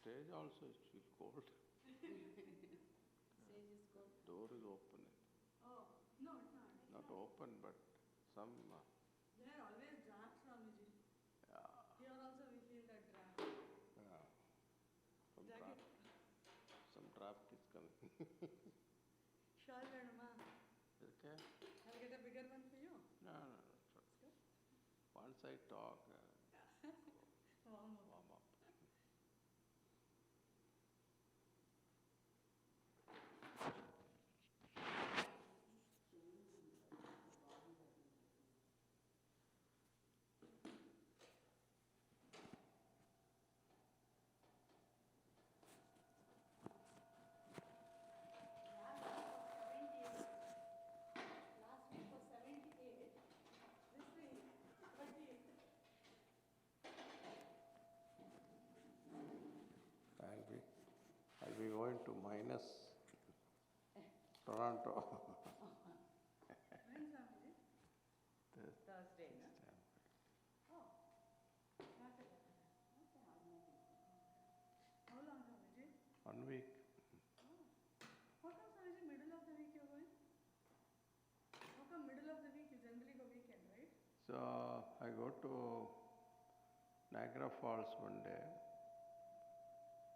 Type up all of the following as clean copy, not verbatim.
Stage also it feels cold. Stage is cold. Door is open. Oh, no, it's not. Not open, but some. There are always drafts, Swamiji. Yeah. Here also we feel that draft. Yeah. Jacket. Some draft is coming. Shawl Veduma. Okay. I'll get a bigger one for you. No. It's good. Once I talk, Warm up. Last week was 78. This week, 38. I'll be going to minus Toronto. When, Swamiji? Thursday, no? Oh. Saturday. Okay, how long, Swamiji? 1 week. Oh. How come, Swamiji, middle of the week you're going? How come middle of the week? You generally go weekend, right? So I go to Niagara Falls one day.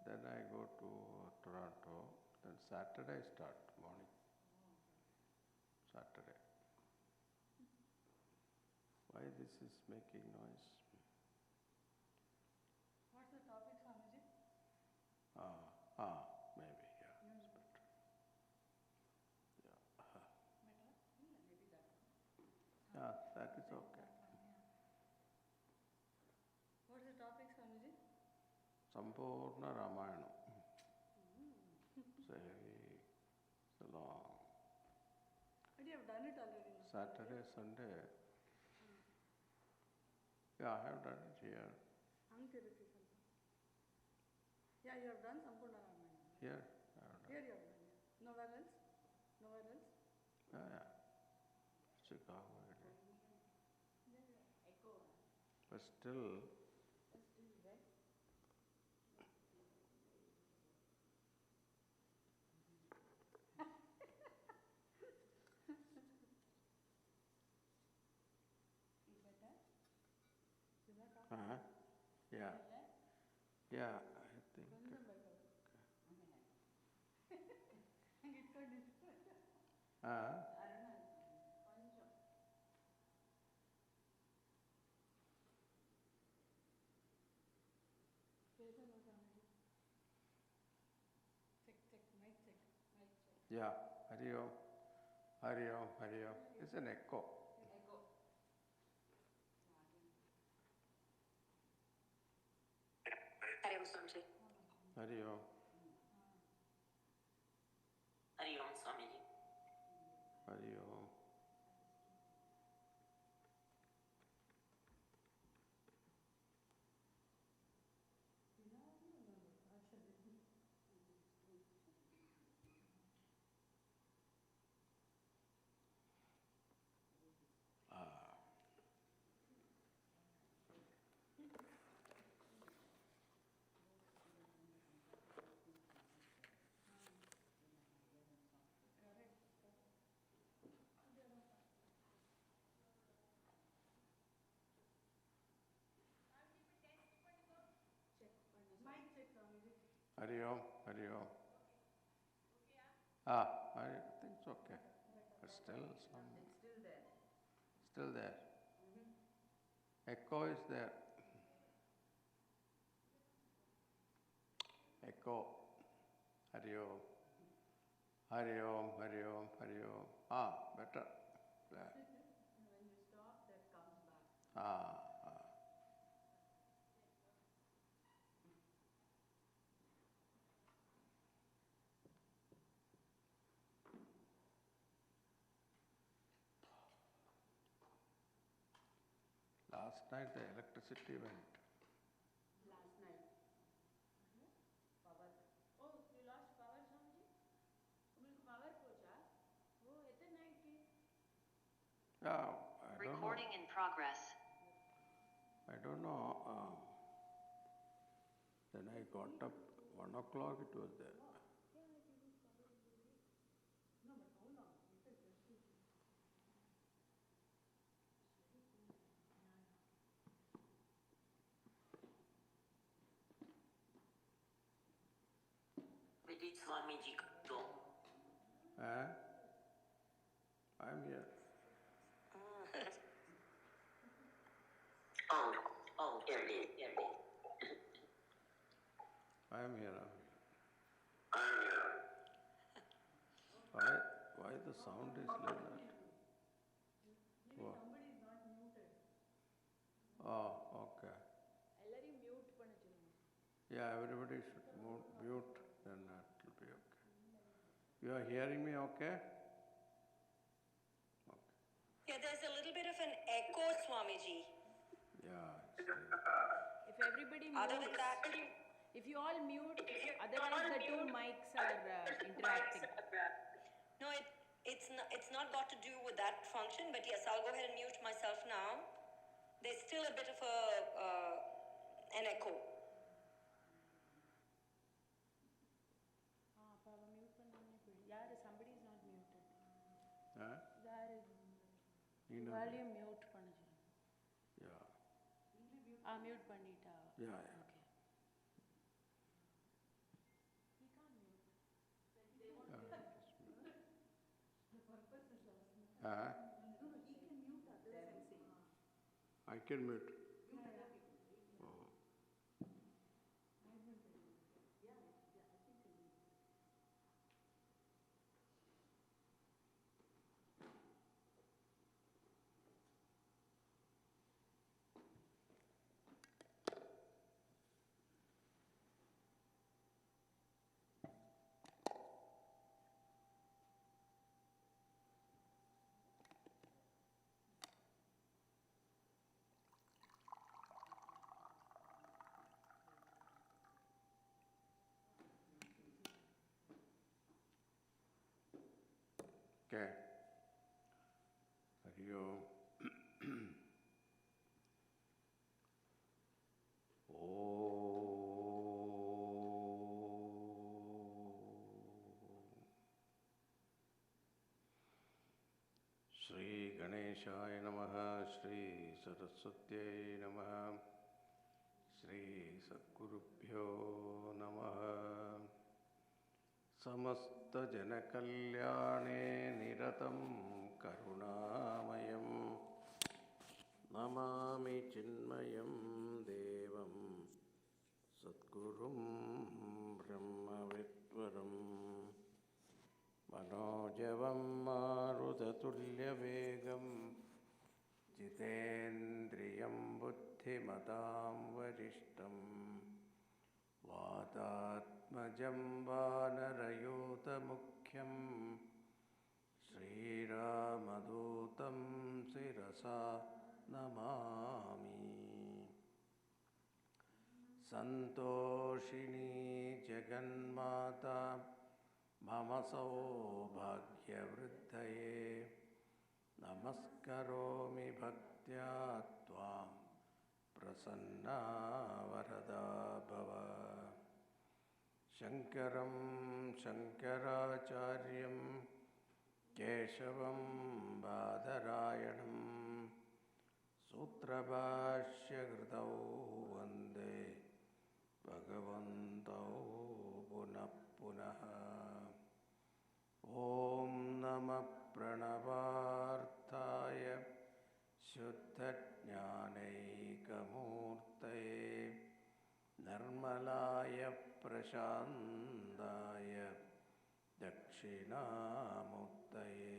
Then I go to Toronto. Then Saturday I start morning. Saturday. Why this is making noise? What's the topic, Swamiji? Maybe, yeah, it's better. Yeah. Better? Maybe that one. Yeah, that is okay. What's the topic, Swamiji? Sampurna Ramayana. So heavy, so long. But you have done it already. No? Saturday, Sunday. Yeah, I have done it here. Yeah, you have done Sampurna Ramayana. Here, I have done. Here you have done, yeah. Nowhere else? Nowhere else? Yeah. Chicago. Echo. But still, yeah. Yeah, I think. Check, mic check. Yeah, Hari Om. It's an echo. Echo. Hari Om Swamiji. Hari Om Swamiji. Hari Om. Mic check, Swamiji. Hari Om. I think it's okay. But still some. It's still there. Still there. Echo is there. Echo. Hari Om. Better. There. When you stop, that comes back. Last night the electricity went. Last night. Power. Oh, you lost power, Swamiji? Power pocha? Oh, at the night. Yeah, I don't Recording know. in progress. I don't know. Then I got up 1 o'clock it was there. No, but how long? You said just 2 days. Where did Swamiji go? I'm here. Here it is. I'm here. I'm here. Why the sound is like that? Maybe What? somebody is not muted. Oh, okay. Ellari mute pannichirunga. Yeah, everybody should mute, then it will be okay. You are hearing me okay? Okay. Yeah, there's a little bit of an echo, Swamiji. Yeah, it's there. If everybody Other than mutes, that, if you all mute, otherwise the two mics are interacting. no, it's not got to do with that function, but yes, I'll go ahead and mute myself now. There's still a bit of an echo. Mute பண்ணாமலே போயிடு. யாரு somebody is not muted. யாரு volume mute பண்ண சொல்லுங்க. Yeah. Mute பண்ணிட்டா. Yeah. Okay. I can mute. Okay. Hari Om. Shri Ganeshaya Namaha, Shri Saraswatyai Namaha, Shri Sadgurubhyo Namaha. Samasta Janakalyane Niratam Karunamayam Namami Chinmayam Devam Sadgurum Brahmavidvaram Manojavam Marutatulyavegam Jitendriyam Buddhimatam Varishtam Vatatmajam Vanarayotamukyam Sriramadutam Sirasa Namami Santoshini Jaganmata Mama Saubhagyavriddhaye Namaskaromi Bhaktya Tvam Prasanna Varada Bhava Shankaram Shankaracharyam Keshavam Badarayanam Sutrabhashya Gridau Vande Bhagavantau Punah Punaha Om Namah Pranavarthaya Shuddha-jnanaikamurtaye Nirmalaya Prashantaya Dakshinamurtaye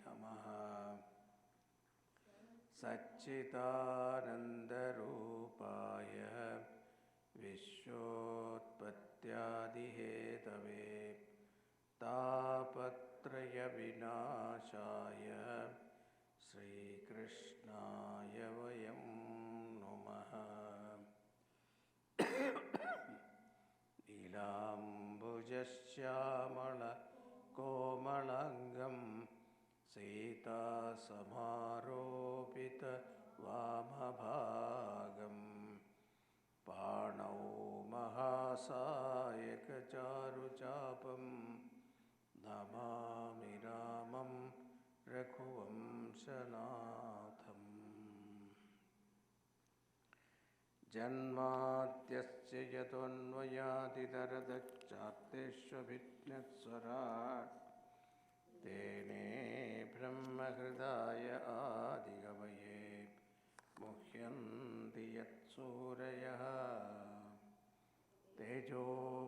Namaha Satchitanandarupaya Vishwotpattyadihetave Tapatraya Vinashaya Sri Krishnaya Vayam Namaha Nilambujasyamala Komalangam Sita Samaropita Vamabhagam Panau Mahasaya चारुचापं Namami रामं रघुवंशनाथम्। जन्माद्यस्य यतोऽन्वयादितरतश्चार्तेष्वभिज्ञस्वराट् तेने ब्रह्महृदाय आदिकवये मुह्यन्ति यत्सूरयः। तेजो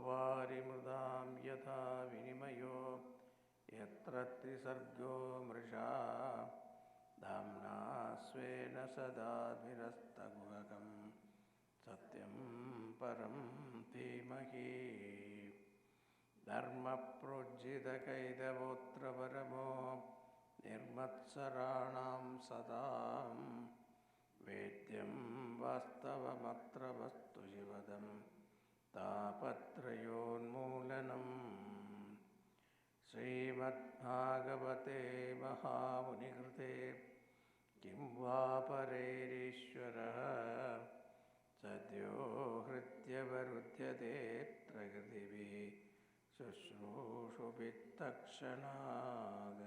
वारिमृदां यथा विनिमयो यत्र त्रिसर्गो मृषा धाम्ना स्वेन सदा निरस्तगुहकं सत्यं परं धीमहि। धर्मप्रोज्झितकैतवोऽत्र परमो निर्मत्सराणां सदां वेद्यं वास्तवमत्र वस्तु शिवदं तापत्रयोन्मूलनम्। श्रीमद्भागवते महामुनिकृते किं वा परैरीश्वरः सद्यो हृद्यवरुध्यते प्रकृतिभिः शुश्रूषुभित्तक्षणात्।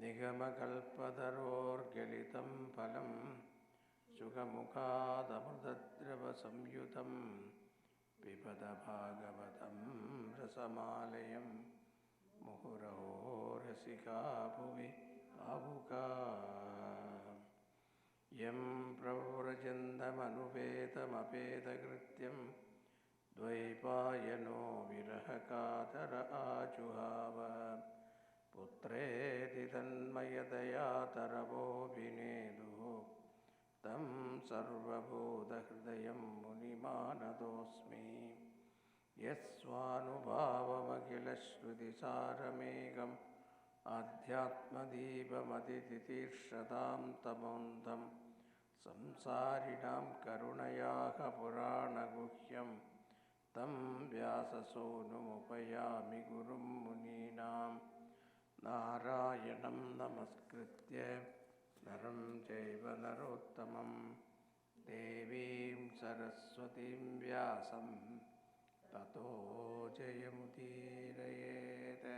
निगमकल्पतरोर्गलितं फलं सुखमुखादमृतद्रवसंयुतं पिबत भागवतं रसमालयं मुहुरहो रसिका भुवि भावुकाः। यं प्रव्रजन्तमनुपेतमपेतकृत्यं द्वैपायनो विरहकातर आजुहाव। पुत्रेति तन्मयतया तरवोऽभिनेदुः तं सर्वभूतहृदयं मुनिमानतोऽस्मि। यस्वानुभावमखिलश्रुतिसारमेकम् आध्यात्मदीपमतितितीर्षतां तमोन्धं संसारिणां करुणयाः पुराणगुह्यं तं व्याससूनुमुपयामि गुरुं मुनीनां। नारायणं नमस्कृत्य नरं चैव नरोत्तमं देवीं सरस्वतीं व्यासं ततो जयमुदीरयेत्.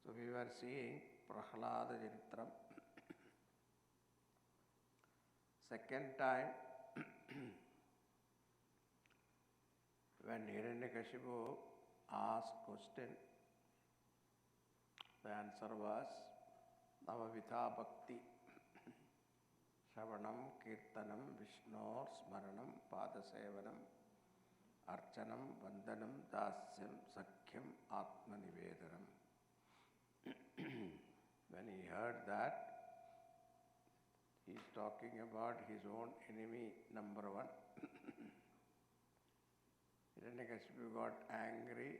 So we were seeing Prahlada Charitram. Second time, when Hiranyakashipu asked question, the answer was Navavidha Bhakti. Shravanam, Kirtanam, Vishnor, Smaranam, Padasevanam, Archanam, Vandanam, Dasyam, Sakhyam, Atmanivedanam. When he heard that, he is talking about his own enemy, number one. Hiranyakashipu got angry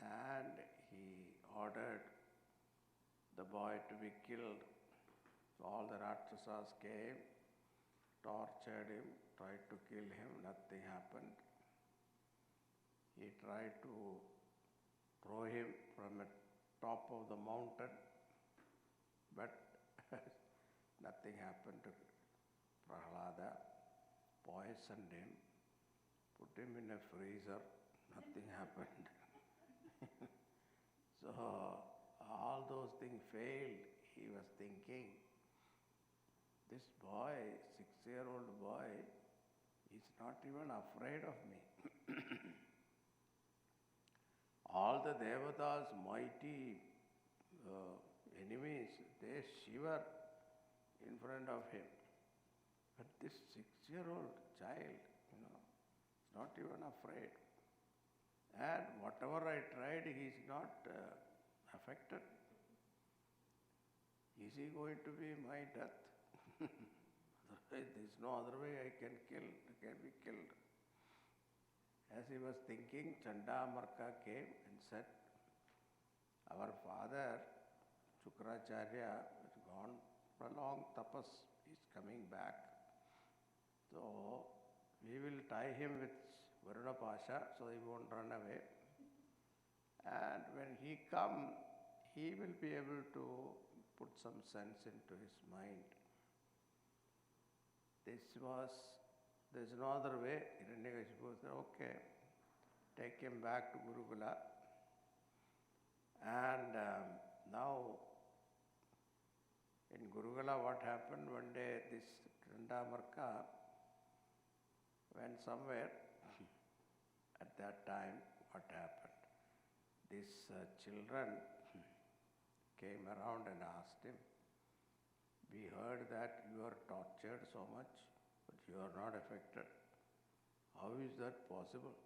and he ordered the boy to be killed. So all the Rakshasas came, tortured him, tried to kill him, nothing happened. He tried to throw him from the top of the mountain, but nothing happened to Prahlada. Poisoned him, put him in a freezer, nothing happened. So all those things failed. He was thinking, this boy, 6-year-old boy, is not even afraid of me. All the devatas, mighty enemies, they shiver in front of him. But this 6-year-old child, is not even afraid. And whatever I tried, he is not affected. Is he going to be my death? There is no other way I can be killed. As he was thinking, Chandamarka came and said, our father, Shukracharya, has gone for a long tapas, he is coming back. So, we will tie him with Varuna Pasha so he won't run away. And when he comes, he will be able to put some sense into his mind. There is no other way. Hiranyakashipu said, okay, take him back to Gurukula. And now in Gurukula, what happened one day, this Chandamarka went somewhere. At that time, what happened? These children came around and asked him, "We heard that you are tortured so much, but you are not affected. How is that possible?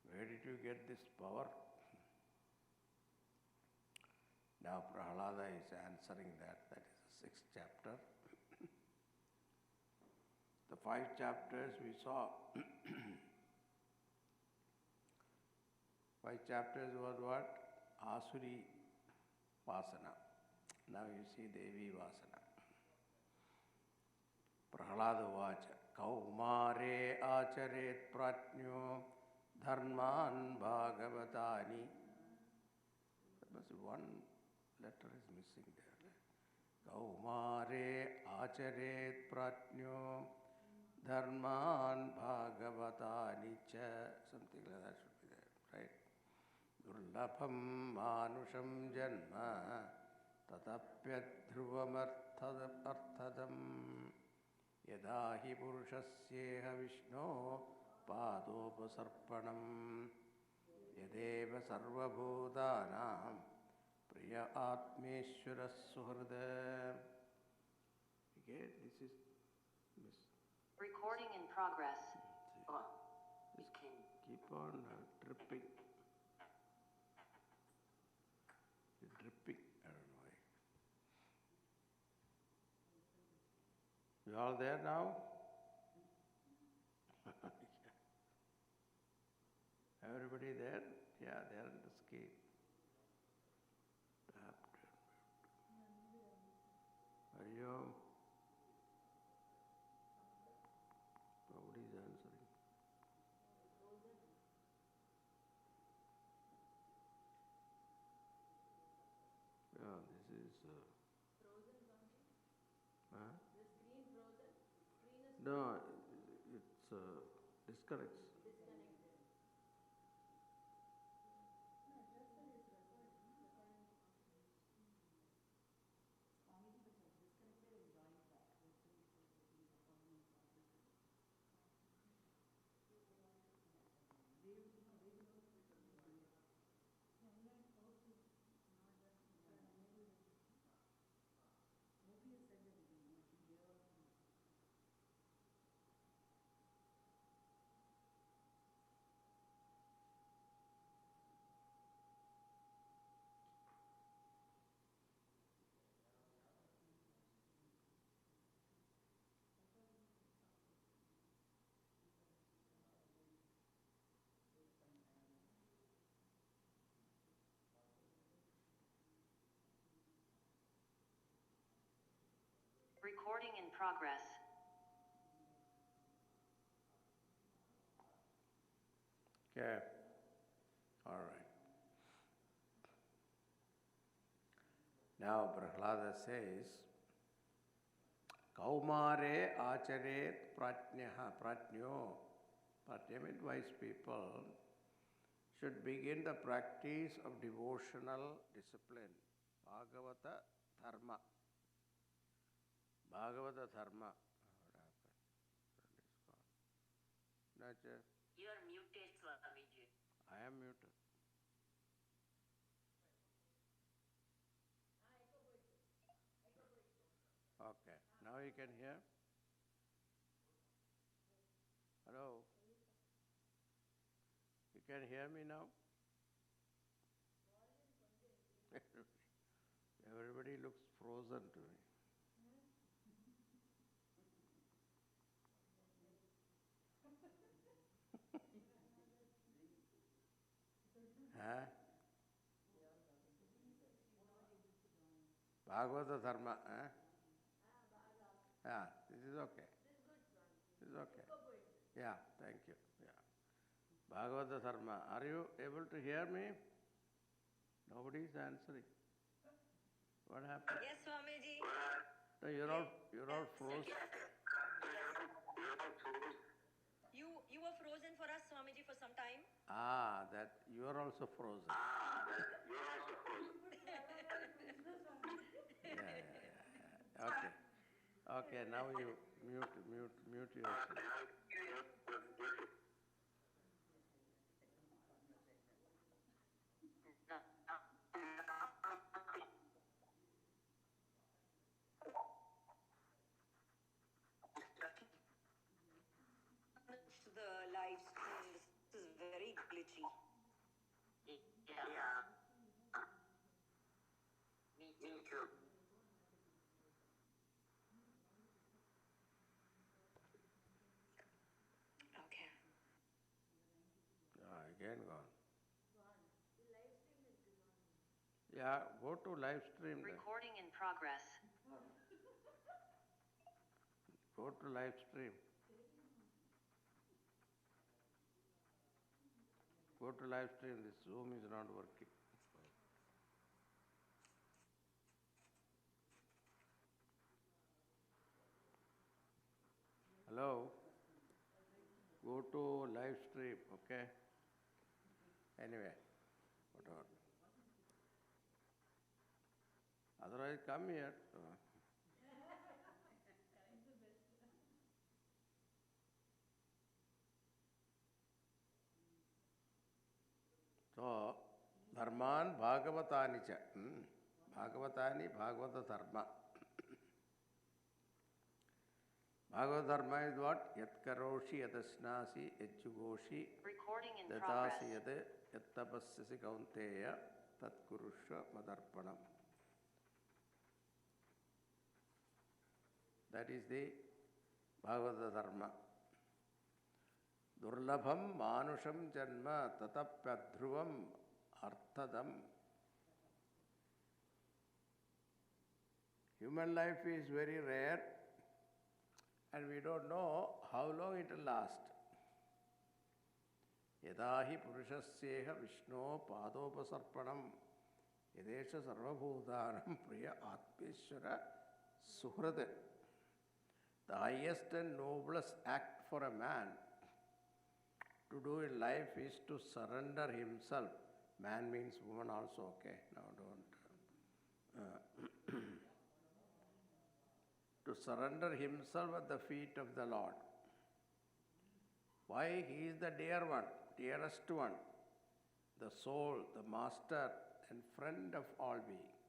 Where did you get this power?" Now Prahlada is answering that. That is the 6th chapter. The 5 chapters we saw. 5 chapters was what? Asuri Vasana. Now you see Devi Vasana. Prahlada Vacha. Kaumare acharet pratnyo dharman bhagavatani. There must be one letter is missing there. Kaumare acharet pratnyo dharman bhagavatani cha. Something like that should be there, right? Durlabham manusham janma tatapyat dhruvam arthadam yada hi purushasyeha vishno padopasarpanam yadeva sarvabhutanam priya atmeshwara suhrada. Okay, this is Miss. Recording in progress. Just keep on dripping. You're dripping. I don't know why. You all there now? Everybody there? Yeah, they are in the scale. Hariom. Nobody is answering. Yeah, this is. Huh? The screen frozen? Screen is No, it's disconnects. disconnected. No, just that it's recording. Swamiji was disconnected and joined back. That's the reason the recording in progress. They will know. They will know. Online also not just unable. Gopi has said that they will know. They also know. Recording in progress. Okay. All right. Now Prahlada says, Kaumare acharet pratnyaha. Pratnyo. Pratnya means wise people should begin the practice of devotional discipline. Bhagavata dharma. Bhagavata dharma. What happened? It's gone. Nacha, You are muted, Swamiji. I am muted. Okay. Now you can hear? Hello? You can hear me now? Everybody looks frozen to me. Huh? Bhagavata dharma. Huh? Yeah, this is okay. This is okay. Yeah, thank you. Yeah. Bhagavata dharma. Are you able to hear me? Nobody is answering. What happened? Yes, Swamiji. No, you're all frozen. You were frozen for us, Swamiji, for some time. Ah, that you are also frozen. Yeah. Okay. Okay, now you mute yourself. To the live stream, this is very glitchy. Yeah. Me too. Okay. Again gone. Yeah, go to live stream then. Recording in progress. Go to live stream. Go to live stream. This Zoom is not working. Hello? Go to live stream, okay? Anyway, whatever. Otherwise, come here. So, dharman bhagavatani cha. Bhagavatani, bhagavata dharma. Bhagavata dharma is what? Yat karoshi, yat asnasi, yat jugoshi, Recording in yatasi progress. yat, yat tapasyasi kaunteya, tat kurushva madarpanam. That is the Bhagavata dharma. Durlabham manusham janma tatapyadhruvam arthadam. Human life is very rare and we don't know how long it will last. Yadahi purushasyeha vishno padopasarpanam yadesha sarvabhutanam priya atmeshwara suhrad. The highest and noblest act for a man to do in life is to surrender himself. Man means woman also, okay? Now don't. To surrender himself at the feet of the Lord. Why? He is the dear one, dearest one, the soul, the master and friend of all beings.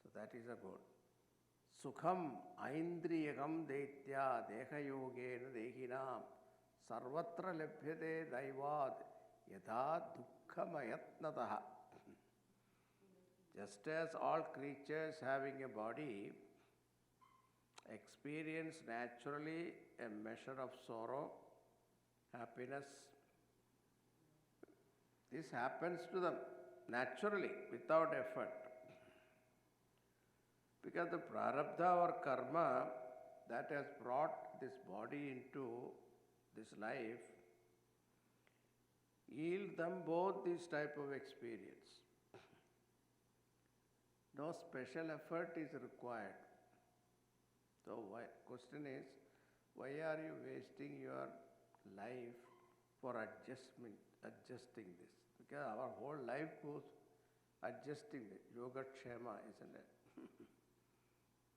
So that is a good. Sukham aindriyakam deitya dehayogena dehinam sarvatra labhyate daivad yatha dukkhamayatnataha. Just as all creatures having a body experience naturally a measure of sorrow, happiness, this happens to them naturally without effort. Because the prarabdha or karma that has brought this body into this life yield them both this type of experience. No special effort is required. So question is, why are you wasting your life for adjusting this? Because our whole life goes adjusting it. Yoga kshema, isn't it?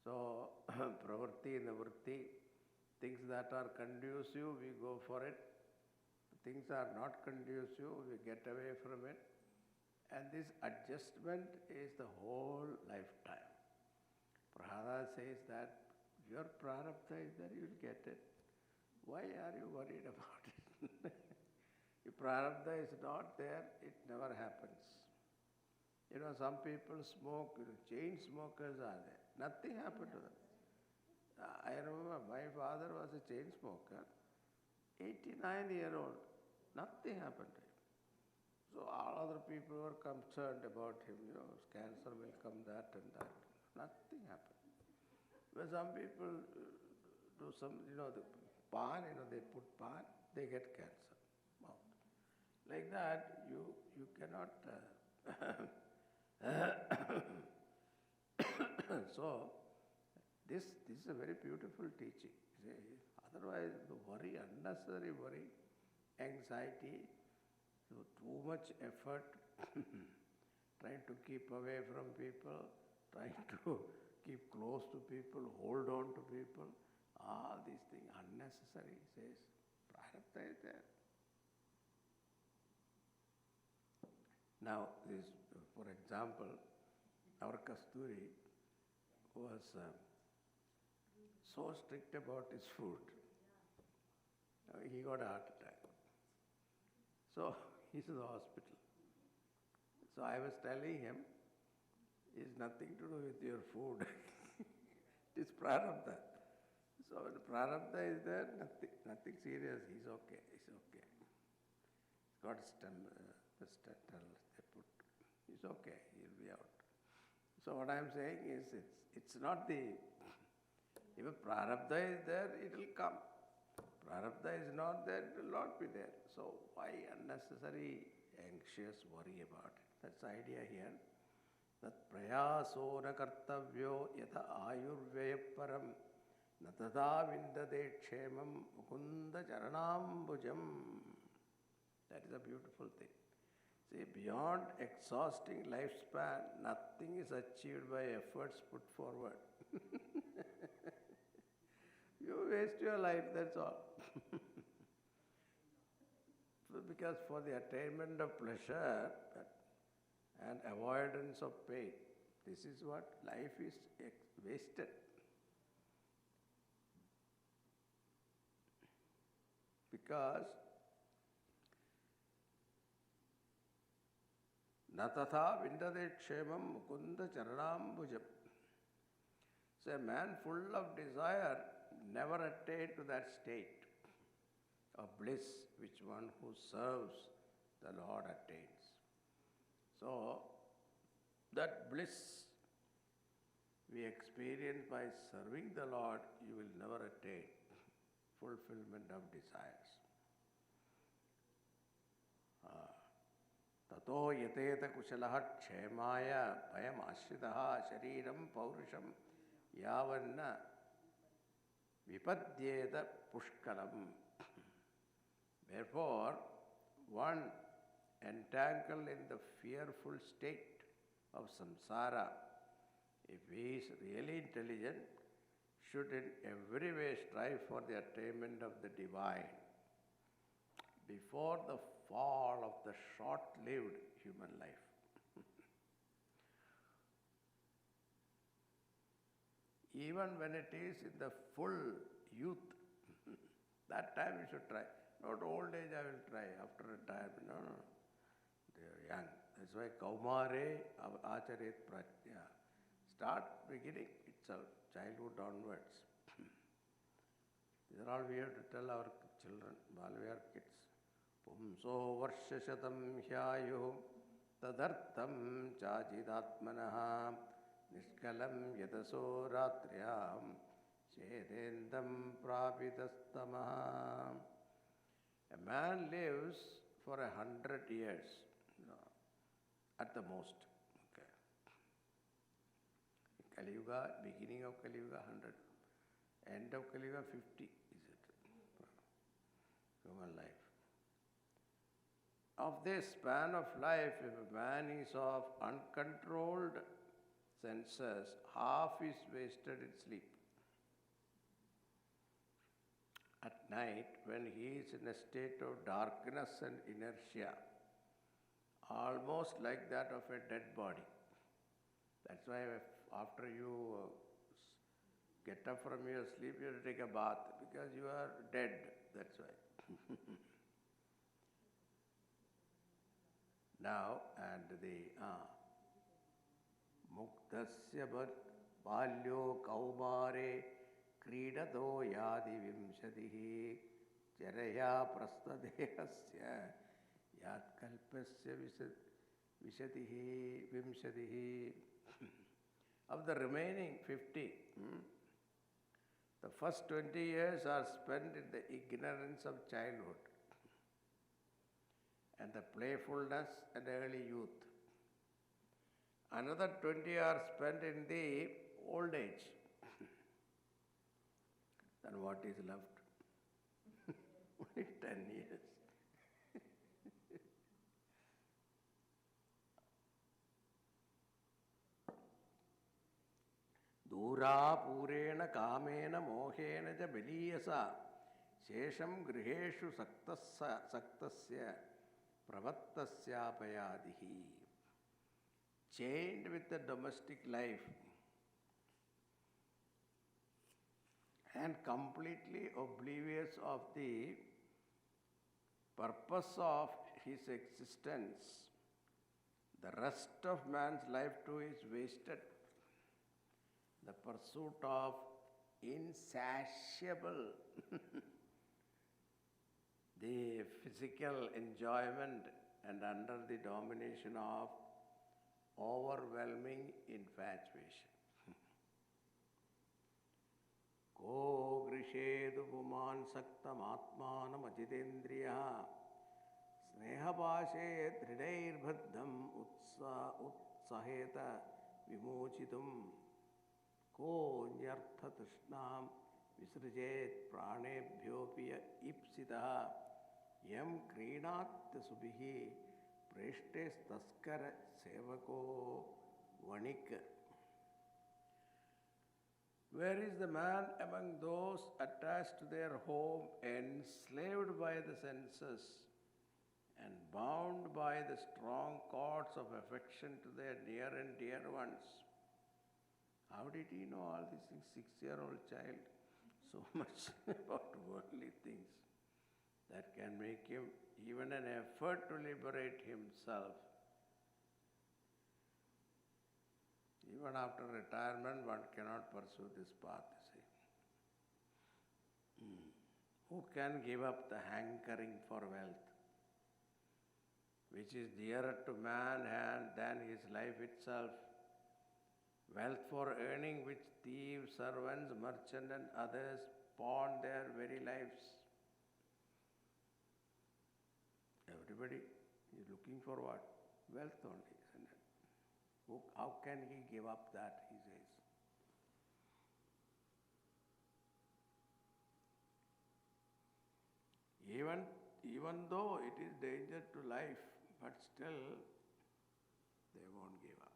So, pravritti, nivritti, things that are conducive, we go for it. Things are not conducive, we get away from it. And this adjustment is the whole lifetime. Prahlada says that your prarabdha is there, you will get it. Why are you worried about it? If prarabdha is not there, it never happens. You know, some people smoke, chain smokers are there. Nothing happened to them. I remember my father was a chain smoker, 89-year-old. Nothing happened to him. So all other people were concerned about him, cancer will come, that and that. Nothing happened. When some people do some, the pan, they put pan, they get cancer. Mouth. Like that, you cannot. So, this is a very beautiful teaching. Otherwise, the worry, unnecessary worry, anxiety, so too much effort, trying to keep away from people, trying to keep close to people, hold on to people, all these things unnecessary, he says. Prarabdha is there. Now, this, for example, our Kasturi was so strict about his food. He got a heart attack. So he's in the hospital. So I was telling him, it's nothing to do with your food. It's prarabdha. So when prarabdha is there, nothing serious. He's okay. He's okay. He's got the stental they put. He's okay. He'll be out. So what I'm saying is, it's not the. If prarabdha is there, it will come. Prarabdha is not there, it will not be there. So why unnecessary anxious worry about it? That's the idea here. That prayaso na kartavyo yatha ayurvaya param na tada vindade kshemam mukunda charanambujam. That is a beautiful thing. See, beyond exhausting lifespan, nothing is achieved by efforts put forward. You waste your life, that's all. Because for the attainment of pleasure and avoidance of pain, this is what life is wasted. Because natatha vindade kshemam mukunda charanambujam. So a man full of desire never attained to that state of bliss which one who serves the Lord attains. So that bliss we experience by serving the Lord, you will never attain fulfillment of desires. Tato yateta kushalaha kshemaya payam ashritaha shariram paurusham yavanna vipadyeta pushkalam. Therefore, one entangled in the fearful state of samsara, if he is really intelligent, should in every way strive for the attainment of the divine before the fall of the short-lived human life. Even when it is in the full youth, that time you should try. Not old age I will try, after retirement. No. They are young. That's why Kaumare Acharet Prajna. Start beginning itself, childhood onwards. These are all we have to tell our children while we are kids. Pumso varshashatam hyayu tadartham chajidatmanaha niskalam yadaso ratriyam shedendam prapitastamah. A man lives for 100 years, at the most. Okay. Kali Yuga, beginning of Kali Yuga, 100. End of Kali Yuga, 50 is it? Human life. Of this span of life, if a man is of uncontrolled senses, half is wasted in sleep. At night, when he is in a state of darkness and inertia, almost like that of a dead body. That's why after you get up from your sleep, you have to take a bath, because you are dead, that's why. Now, and the Muktasya Balyo Kaumare Kridato Yadi Vimshadihi Charaya Prastadehasya Yat Kalpasya Vishadihi Vimshadihi. Of the remaining 50, the first 20 years are spent in the ignorance of childhood and the playfulness and early youth. Another 20 are spent in the old age. Then what is left? only 10 years. Dura purena kamena mohena ja beliyasa shesham griheshu saktasya pravattasyapayadihi. Chained with the domestic life and completely oblivious of the purpose of his existence, the rest of man's life too is wasted. The pursuit of insatiable the physical enjoyment and under the domination of overwhelming infatuation. Ko grishedu puman saktam atmanam ajitendriya snehapashe dridair bhaddham utsaheta vimochitum ko nyartha tishnam visrijet pranebhyopi ipsitaha yam krinat subhihi preshtes taskara sevako vanik. Where is the man among those attached to their home, enslaved by the senses and bound by the strong cords of affection to their near and dear ones? How did he know all these things? 6-year-old child, so much about worldly things that can make him even an effort to liberate himself. Even after retirement, one cannot pursue this path, you see. Who can give up the hankering for wealth, which is dearer to man than his life itself? Wealth for earning which thieves, servants, merchants and others pawn their very lives. Everybody is looking for what? Wealth only, isn't it? How can he give up that, he says. Even though it is danger to life, but still they won't give up.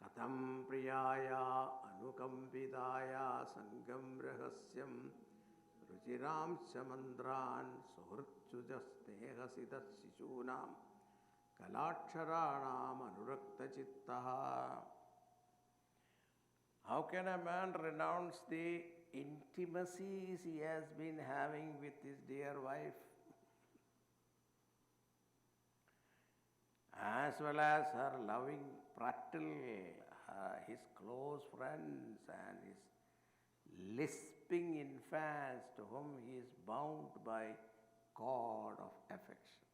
Katham priyaya anukampidaya sangam rahasyam ruchiram chamandran suhrutsuja snehasidat sishunam kalaksharanam anurakta chittaha. How can a man renounce the intimacies he has been having with his dear wife, as well as her loving prattle, his close friends and his lisping infants to whom he is bound by cord of affection?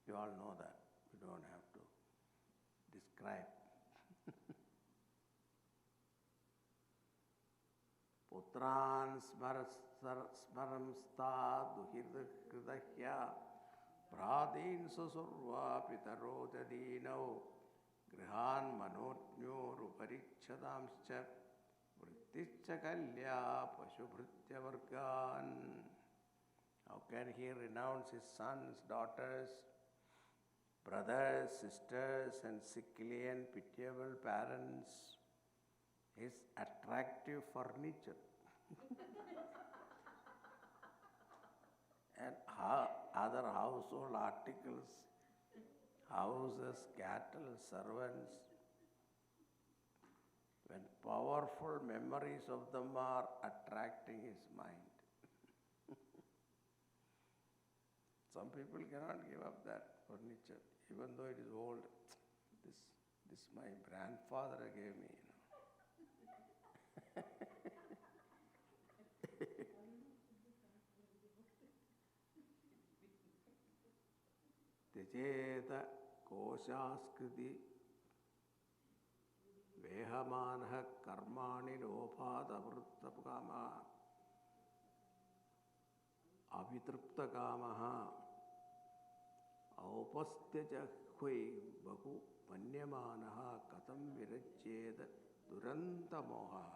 You all know that. We don't have to describe. Putran smaramsta duhirhridahya pradin susurva pitaro jadinau grihan manotnyo ruparichadamscha vrittischa kalya pashubhritya vargan. How can he renounce his sons, daughters, brothers, sisters and sickly and pitiable parents, his attractive furniture and other household articles, houses, cattle, servants, when powerful memories of them are attracting his mind? Some people cannot give up that furniture, even though it is old. This my grandfather gave me, Tejeta koshaskriti vehamanaha karmani lopata vrittapkama avitriptakamaha aupastyajakhui bahu panyamanaha katam virajyeda duranta moha.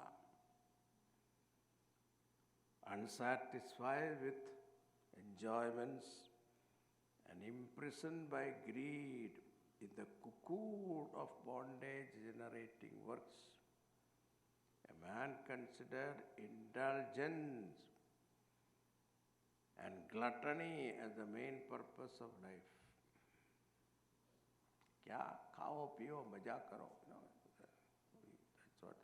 unsatisfied with enjoyments and imprisoned by greed in the cocoon of bondage-generating works. A man considered indulgence and gluttony as the main purpose of life. Kya khao piyo maja karo. That's what.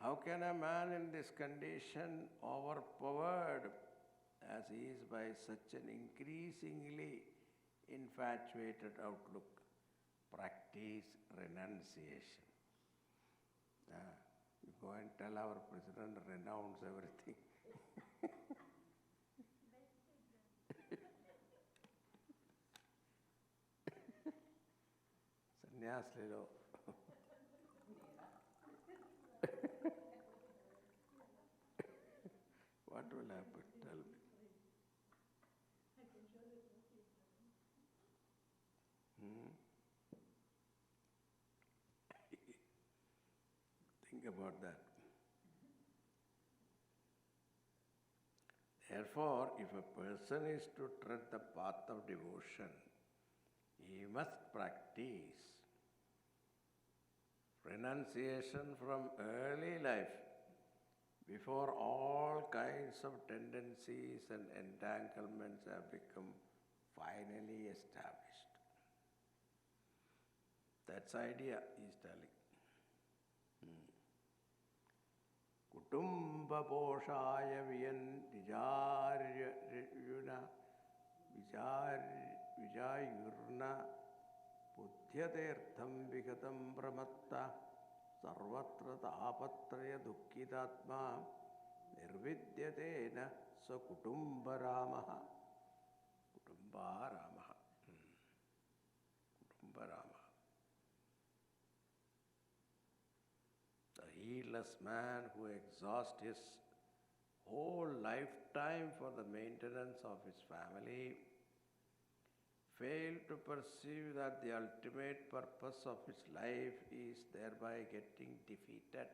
How can a man in this condition, overpowered as he is by such an increasingly infatuated outlook, practice renunciation? You go and tell our president, renounce everything. Sannyas le lo. What will happen? Tell me. Think about that. Therefore, if a person is to tread the path of devotion, he must practice renunciation from early life, before all kinds of tendencies and entanglements have become finally established. That's idea he is telling. Kutumba poshaya viyan vijayurna buddhyatirtham vigatam brahmatta sarvatra tapatraya dukkitatma nirvidyatena sa kutumba ramaha. Kutumba ramaha. Kutumba ramaha. The heedless man who exhausts his whole lifetime for the maintenance of his family failed to perceive that the ultimate purpose of his life is thereby getting defeated.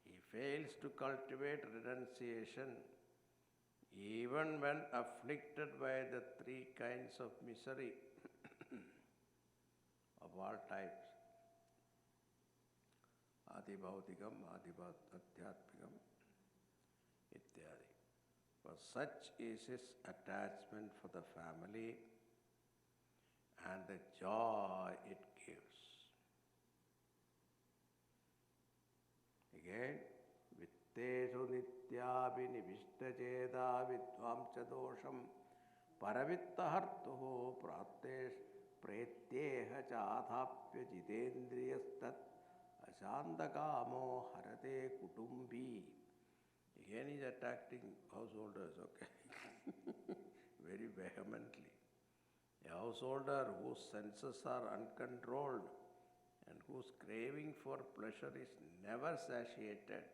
He fails to cultivate renunciation even when afflicted by the three kinds of misery of all types. Adibhautikam, adhyatmikam, ityadi. For such is his attachment for the family and the joy it gives. Again, vitteshu nityabhi nivishtajeda vidvamcha dosham paravittahartuho pretyeha chadhapya jitendriyastat ashandakamo harate kutumbi. Again he is attacking householders, okay? Very vehemently. A householder whose senses are uncontrolled and whose craving for pleasure is never satiated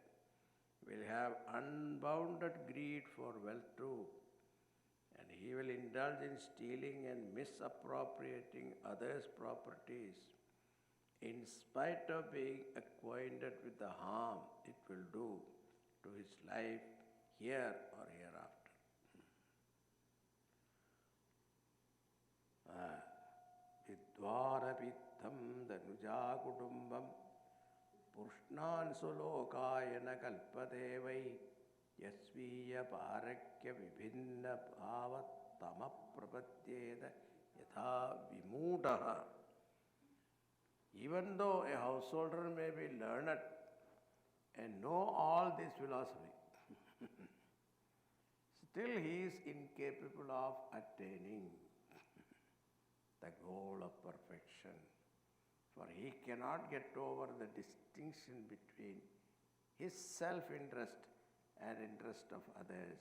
will have unbounded greed for wealth too, and he will indulge in stealing and misappropriating others' properties in spite of being acquainted with the harm it will do to his life here or hereafter. Vidvarapitham danuja kutumbam pushnan sulokayana kalpadevai yasviya parakya vibhinna bhavat tama prapatyeda yatha vimudaha. Even though a householder may be learned and know all this philosophy, still he is incapable of attaining the goal of perfection, for he cannot get over the distinction between his self-interest and interest of others.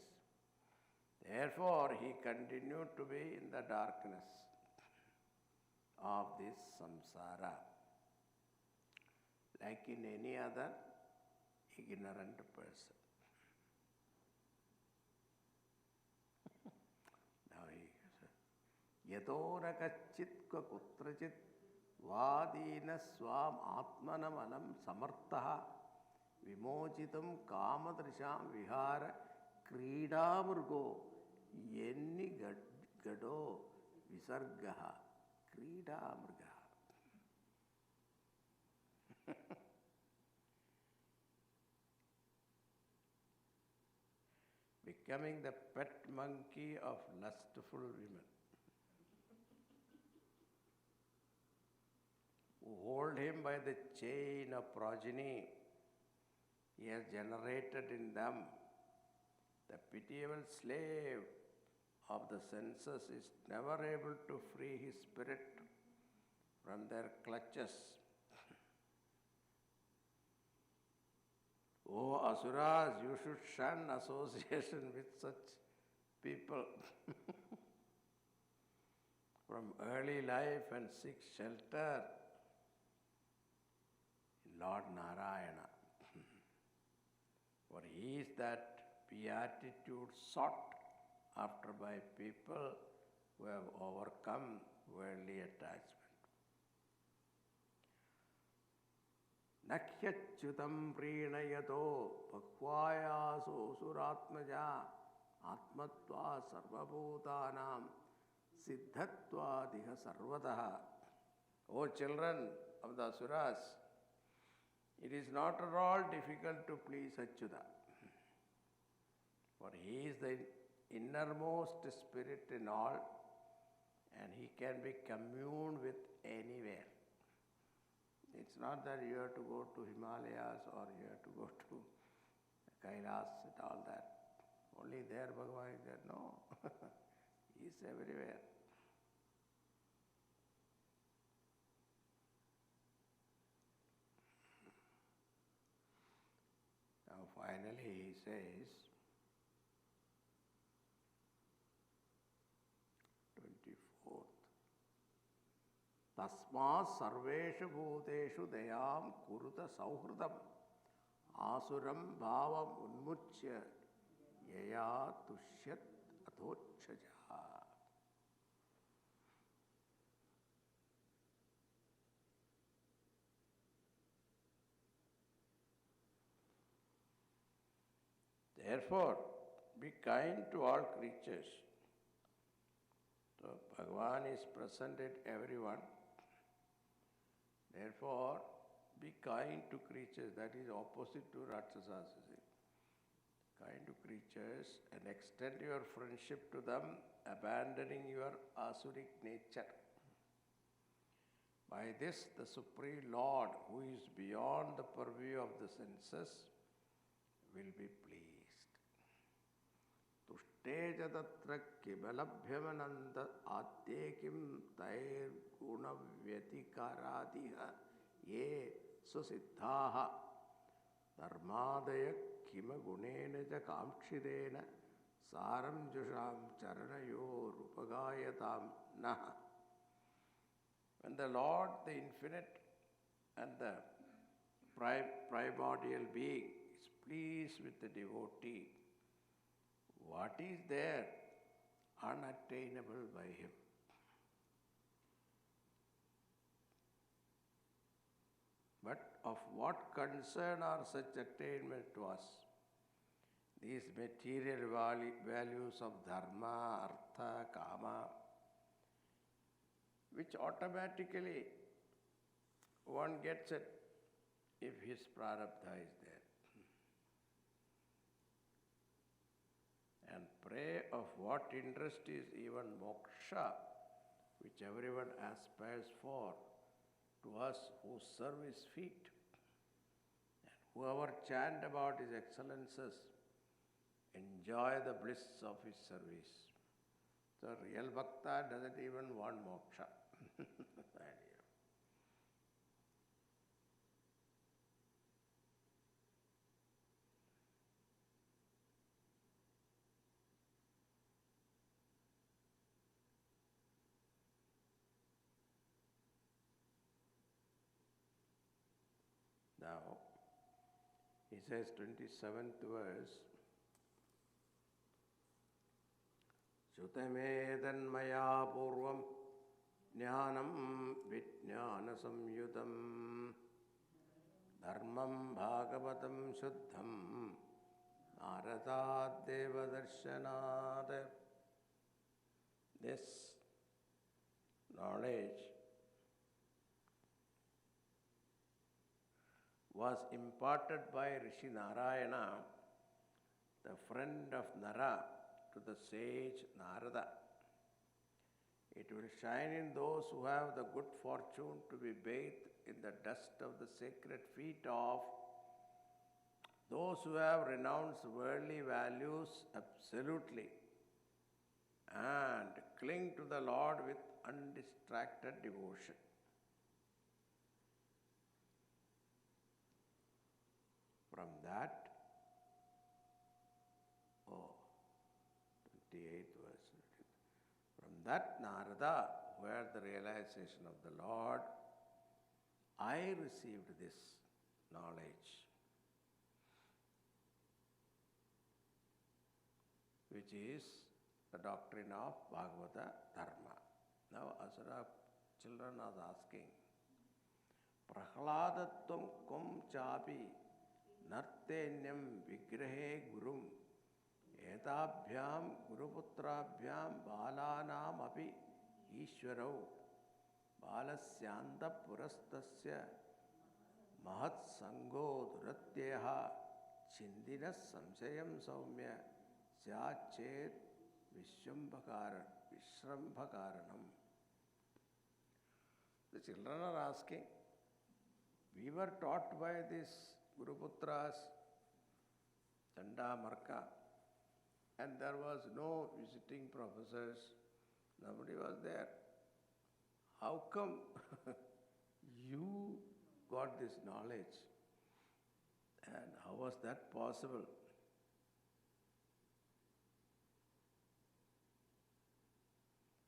Therefore, he continued to be in the darkness of this samsara, like in any other ignorant person. Now he says, Yadora kachit ka kutrachit vadina swam atmanam anam samartaha Vimochitam kamadrisham vihara kridamurgo yenni gado visargaha kridamurgaha. Becoming the pet monkey of lustful women who hold him by the chain of progeny he has generated in them. The pitiable slave of the senses is never able to free his spirit from their clutches. O Asuras, you should shun association with such people from early life and seek shelter in Lord Narayana. For he is that beatitude sought after by people who have overcome worldly attachment. Nakhyachyutam prinayato bhakvayaso suratmaja atmatva sarvabhutanam siddhatva diha sarvataha. O children of the Asuras, it is not at all difficult to please Achyuta, for he is the innermost spirit in all and he can be communed with anywhere. It's not that you have to go to Himalayas or you have to go to Kailas and all that. Only there Bhagavan is there. No, he is everywhere. Now finally he says, 24th, Tasma sarveshu bhuteshu dayam kuruta sauhridam asuram bhavam unmuchya yaya tushyat athochaja. Therefore, be kind to all creatures. So, Bhagavan is present in everyone. Therefore, be kind to creatures. That is opposite to Rakshasas. Kind to creatures and extend your friendship to them, abandoning your asuric nature. By this, the Supreme Lord, who is beyond the purview of the senses, will be pleased. Tushte tatra kibalabhyamananda adyekim tair guna vyatikaradiha ye susiddhaha dharmadaya kima gunena ja kamkshirena saram jusham charanayo rupagayatam naha. When the Lord, the infinite and the primordial being, is pleased with the devotee, what is there unattainable by him? But of what concern are such attainment to us? These material values of dharma, artha, kama, which automatically one gets it if his prarabdha is there. And pray of what interest is even moksha, which everyone aspires for, to us who serve his feet. And whoever chant about his excellences enjoy the bliss of his service. So real bhakta doesn't even want moksha. Now, he says, 27th verse, Sutamedan maya purvam jnanam vijnana samyutam dharmam bhagavatam shuddham naradad devadarshanaad. This knowledge was imparted by Rishi Narayana, the friend of Nara, to the sage Narada. It will shine in those who have the good fortune to be bathed in the dust of the sacred feet of those who have renounced worldly values absolutely and cling to the Lord with undistracted devotion. From that, 28th verse. From that Narada, who had the realization of the Lord, I received this knowledge, which is the doctrine of Bhagavata Dharma. Now Asura children are asking, Prahladatvam kum chapi nartenyam vigrahe gurum etabhyam guruputrabhyam balanam api ishwarau balasyanta purastasya mahat sango duratyeha chindinas samsayam saumya syachet vishrambhakaranam. The children are asking, we were taught by these Guruputras, Chanda Marka, and there was no visiting professors, nobody was there. How come you got this knowledge? And how was that possible?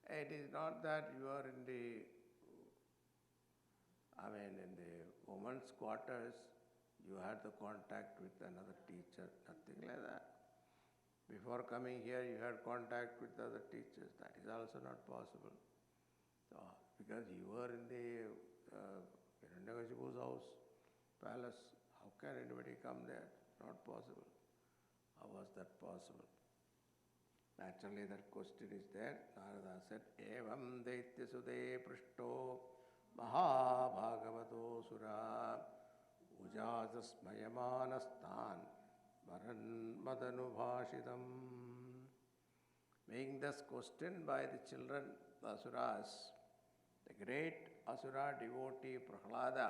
It is not that you are in the women's quarters, you had the contact with another teacher, nothing like that. Before coming here, you had contact with other teachers. That is also not possible. So, because you were in the Hiranyakashipu's house, palace, how can anybody come there? Not possible. How was that possible? Naturally, that question is there. Narada said, Evam daitya sude prishto mahabhagavato sura ujasasmayamanastan maran madanubhashidam. Being thus questioned by the children, the Asuras, the great Asura devotee Prahlada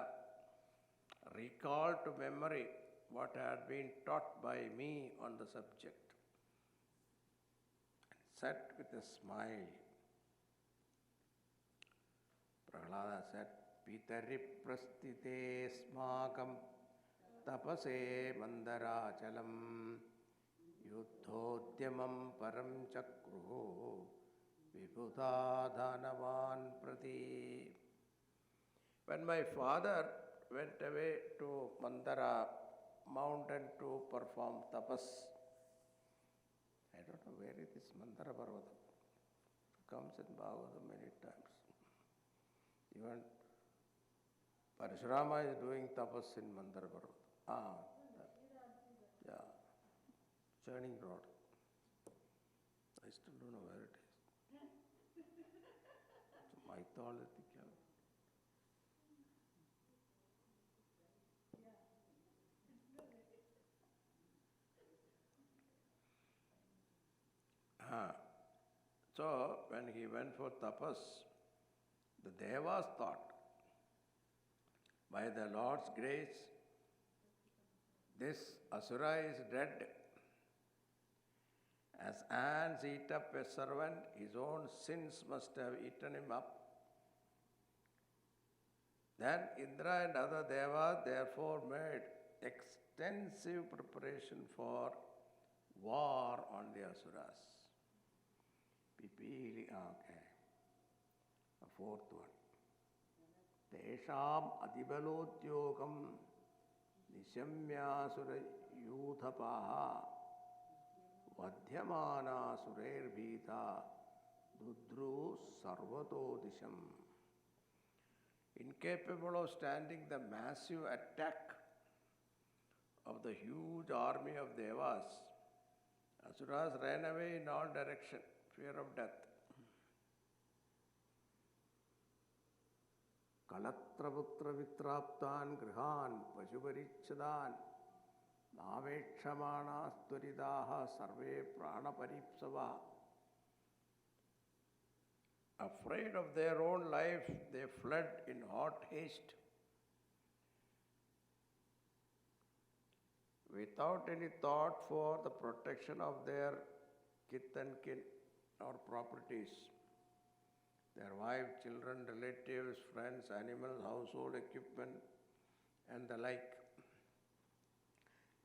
recalled to memory what had been taught by me on the subject. Said with a smile, Prahlada said, Pitari prastite smakam tapase mandarachalam yuddhodyamam param chakruho vibhuta dhanavan prati. When my father went away to Mandara mountain to perform tapas, I don't know where it is, Mandara Parvata. It comes in Bhagavatam many times. Even Parashurama is doing tapas in Mandara Parvata. Yeah. Churning Road. I still don't know where it is. So mythology. So, when he went for tapas, the Devas thought, by the Lord's grace, this Asura is dead. As ants eat up a servant, his own sins must have eaten him up. Then Indra and other Devas therefore made extensive preparation for war on the Asuras. Okay. The fourth one. Tesham adibalodyogam nishamyasura yuthapaha vadhyamana surerbhita dudru sarvato disham. Incapable of standing the massive attack of the huge army of Devas. Asuras ran away in all directions, fear of death. Kalatraputra vitraptan grihan pasuparichadan navekshamanas tvaridaha sarve pranaparipsava. Afraid of their own life, they fled in hot haste. Without any thought for the protection of their kith and kin or properties, their wives, children, relatives, friends, animals, household equipment, and the like.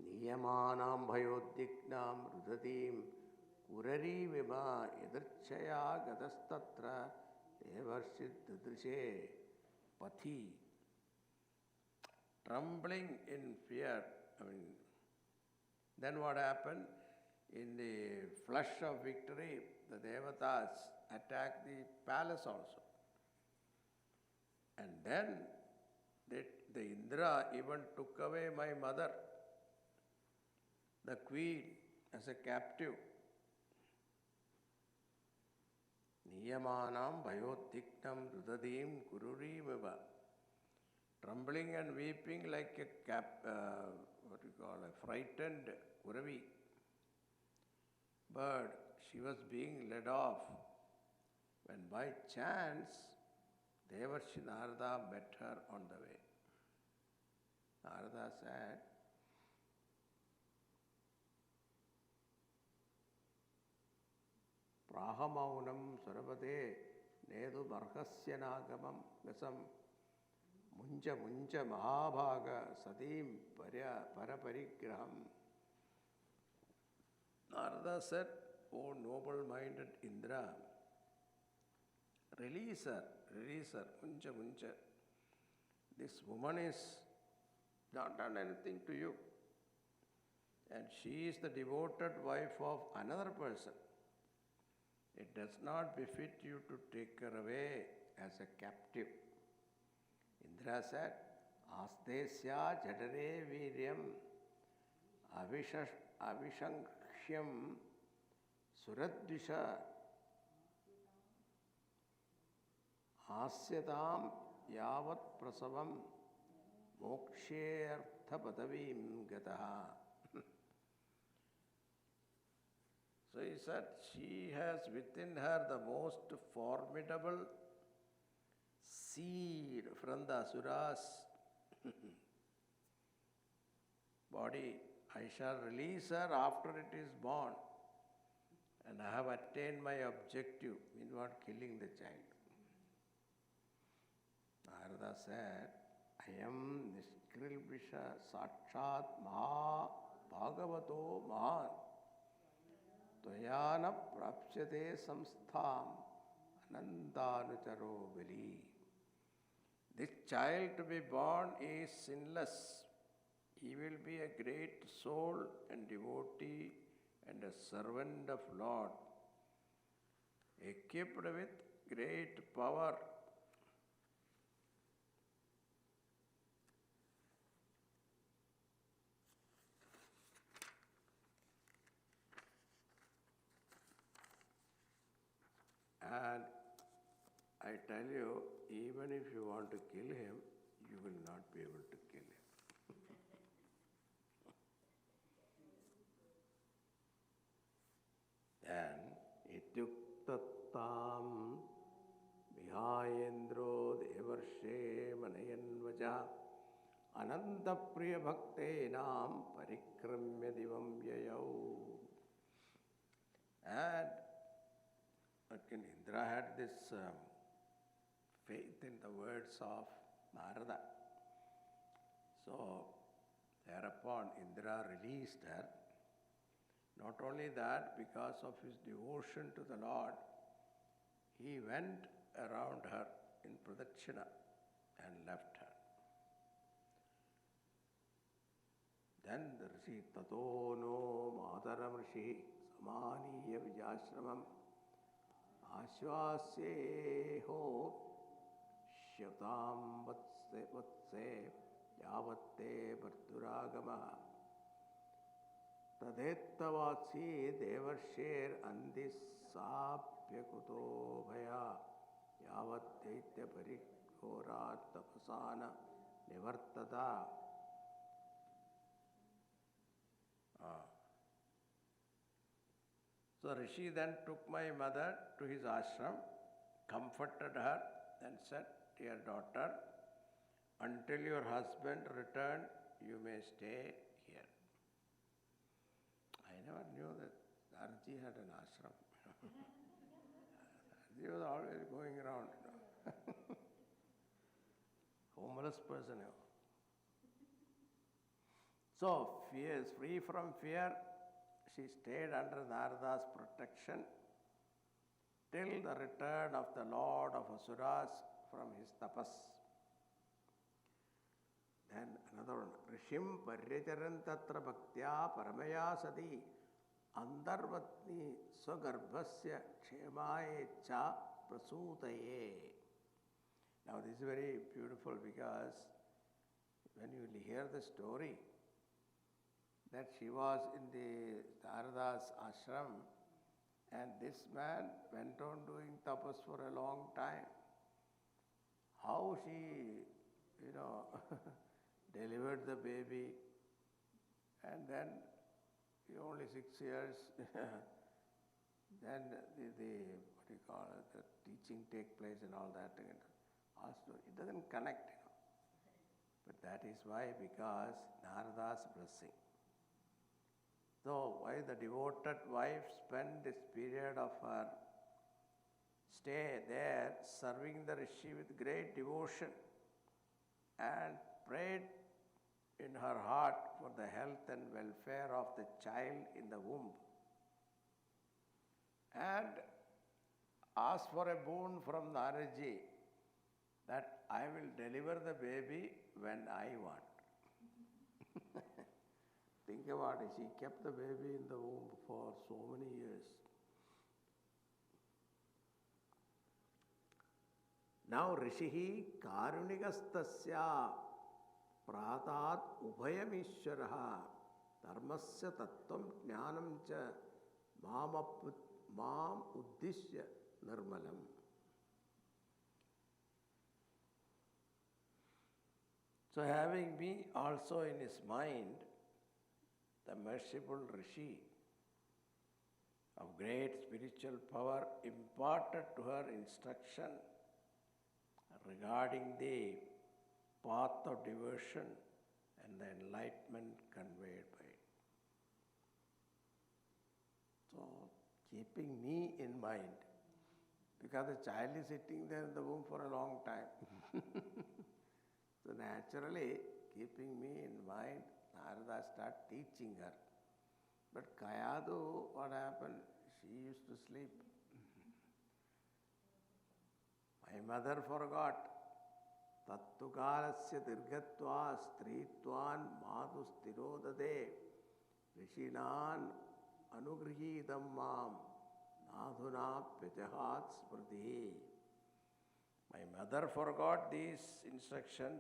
Niyamanam bhayoddiknam rudatim kurari vima yadarchaya gadastatra devarshid dadrishe pathi. Trembling in fear. Then what happened? In the flush of victory, the Devatas attacked the palace also. And then the Indra even took away my mother, the queen, as a captive. Niyamanam bhayoddiknam rudadim kururivava. Trembling and weeping like a frightened kuravi bird, she was being led off when by chance Devarshi Narada met her on the way. Narada said, Prahamaunam sarvade nedu barhasya nagamam gasam munja munja mahabhaga sadim paraparigraham. Narada said, O noble-minded Indra, release her, munja munja. This woman is not done anything to you. And she is the devoted wife of another person. It does not befit you to take her away as a captive. Indra said, Astesya jadare viryam avishankhyam suradvisha asyatam yavat prasavam mokshertha padavim gataha. So he said, she has within her the most formidable seed from the Asuras body. I shall release her after it is born, and I have attained my objective, means what? Killing the child. Narada said, I am Nishkrilvisha Sakshat Maha Bhagavato Mahan Tvayana Prapsyate Samstham Anandanucharo Veli. This child to be born is sinless. He will be a great soul and devotee and a servant of Lord, equipped with great power. And I tell you, even if you want to kill him, you will not be able to kill him. Then, ityuktattam vihayendro devarshe manayanvaja ananta priya bhaktenam parikramya divam yayau. And Indra had this faith in the words of Narada. So, thereupon Indra released her. Not only that, because of his devotion to the Lord, he went around her in pradakshina and left her. Then the Rishi Tato no Mataram Rishi Samaniya Vijashramam Ashvasyeho Shyatam Vatse Yavatte Bharturagama Tadettavasi devarsher andisapyakuto bhaya yavat daitya parikhorat tapasana nivartada. So Rishi then took my mother to his ashram, comforted her and said, "Dear daughter, until your husband return, you may stay here." I never knew that Arji had an ashram. Arji was always going around, homeless person. So, free from fear, she stayed under Narada's protection till the return of the Lord of Asuras from his tapas. Then another one, Rishim Paryacharan Tatra Bhaktya Paramaya Sati Andarvatni Swagarbhasya Kshemayecha Prasutaye. Now this is very beautiful because when you hear the story that she was in the Narada's ashram and this man went on doing tapas for a long time. How she, delivered the baby and then only 6 years, then the teaching take place and all that. Also, it doesn't connect, But that is why, because Narada's blessing. So, why the devoted wife spent this period of her stay there serving the Rishi with great devotion and prayed in her heart for the health and welfare of the child in the womb and asked for a boon from Naraji that I will deliver the baby when I want. Think about it, she kept the baby in the womb for so many years. Now Rishihi Karunigastasya Pratat Ubhayamishwaraha Dharmasya Tattvam Jnanam Cha Mam Uddishya Nirmalam. So having me also in his mind, the merciful Rishi of great spiritual power imparted to her instruction regarding the path of devotion and the enlightenment conveyed by it. So, keeping me in mind, because the child is sitting there in the womb for a long time. So naturally, keeping me in mind, Narada started teaching her. But Kayadu, what happened? She used to sleep. My mother forgot. Tattukalasya dirgatva stritvan madhustirodade rishinan anugrihidam mam nadhuna pyajahat smriti. My mother forgot this instruction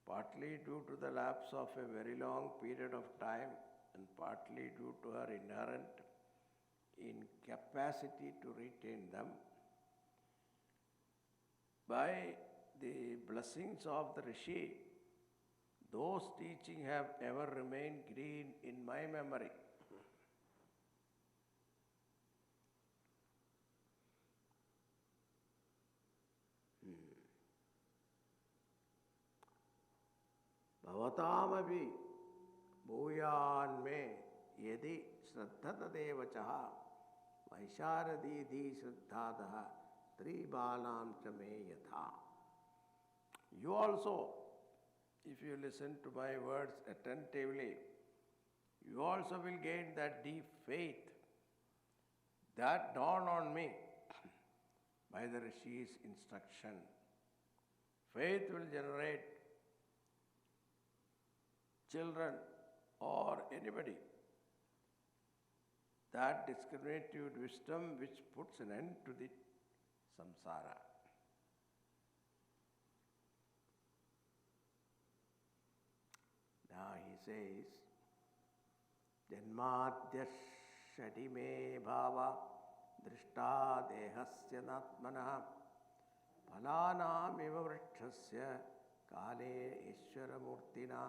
partly due to the lapse of a very long period of time and partly due to her inherent incapacity to retain them. By the blessings of the Rishi, those teachings have ever remained green in my memory. Bhavatamapi bhuyan me yadi shraddhatadevachaha vaisharadidhi shraddhadaha tribalam cha me yatha. You also, if you listen to my words attentively, you also will gain that deep faith that dawned on me by the Rishi's instruction. Faith will generate children or anybody. That discriminative wisdom which puts an end to the samsara. Now he says, जन्माद्यषटि मे भाव दृष्टा देहस्य नात्मनः फलानामिव वृक्षस्य काले ईश्वरमूर्तिना.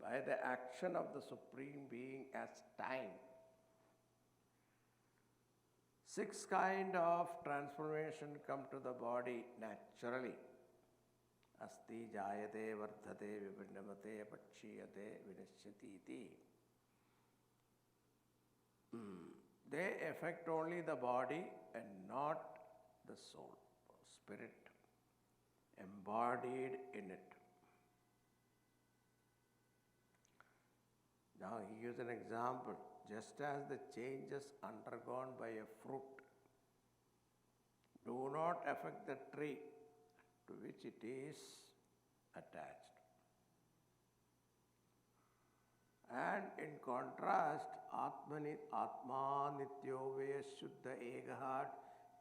By the action of the Supreme Being as time, 6 kind of transformation come to the body naturally. Asti jayate vardhate viprinamate apachiyate vinashyati iti. They affect only the body and not the soul, spirit embodied in it. Now he gives an example. Just as the changes undergone by a fruit do not affect the tree to which it is attached. And in contrast, Atma Nityo Shuddha Egaha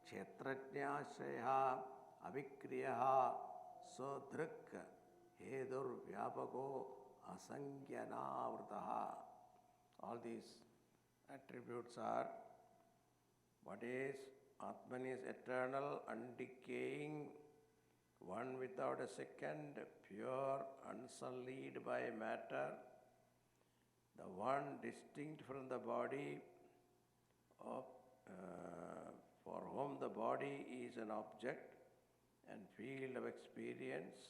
Kshetrajñāśrayah Avikriyaha Sodhrik Hedur Vyapako Asankhyanāvrtaha. All these attributes are: what is Atman is eternal, undecaying, one without a second, pure, unsullied by matter, the one distinct from the body, of, for whom the body is an object and field of experience,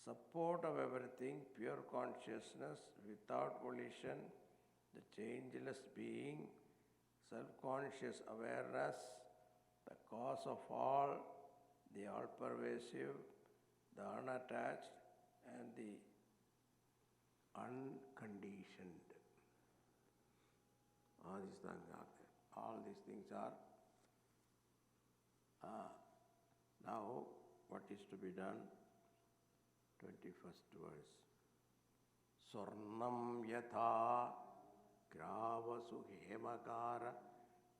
support of everything, pure consciousness without volition, the changeless being, self-conscious awareness, the cause of all, the all-pervasive, the unattached, and the unconditioned. All these things are there. All these things are. Now, what is to be done? 21st verse. Swarnam yatha gravasu hemakara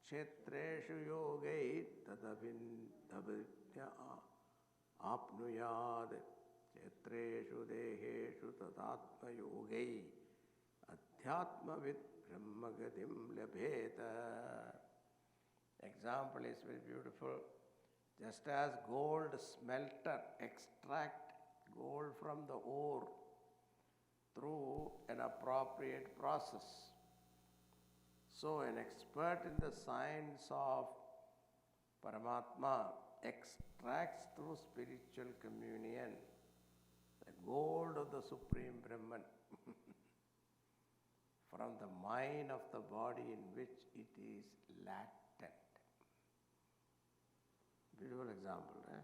kshetreshu yogai tadabhidya apnuyad kshetreshu deheshu tadatma yogai adhyatmavid brahmagatim labheta. Example is very beautiful. Just as gold smelter extract gold from the ore through an appropriate process, so an expert in the science of Paramatma extracts through spiritual communion the gold of the Supreme Brahman from the mine of the body in which it is latent. Beautiful example, eh?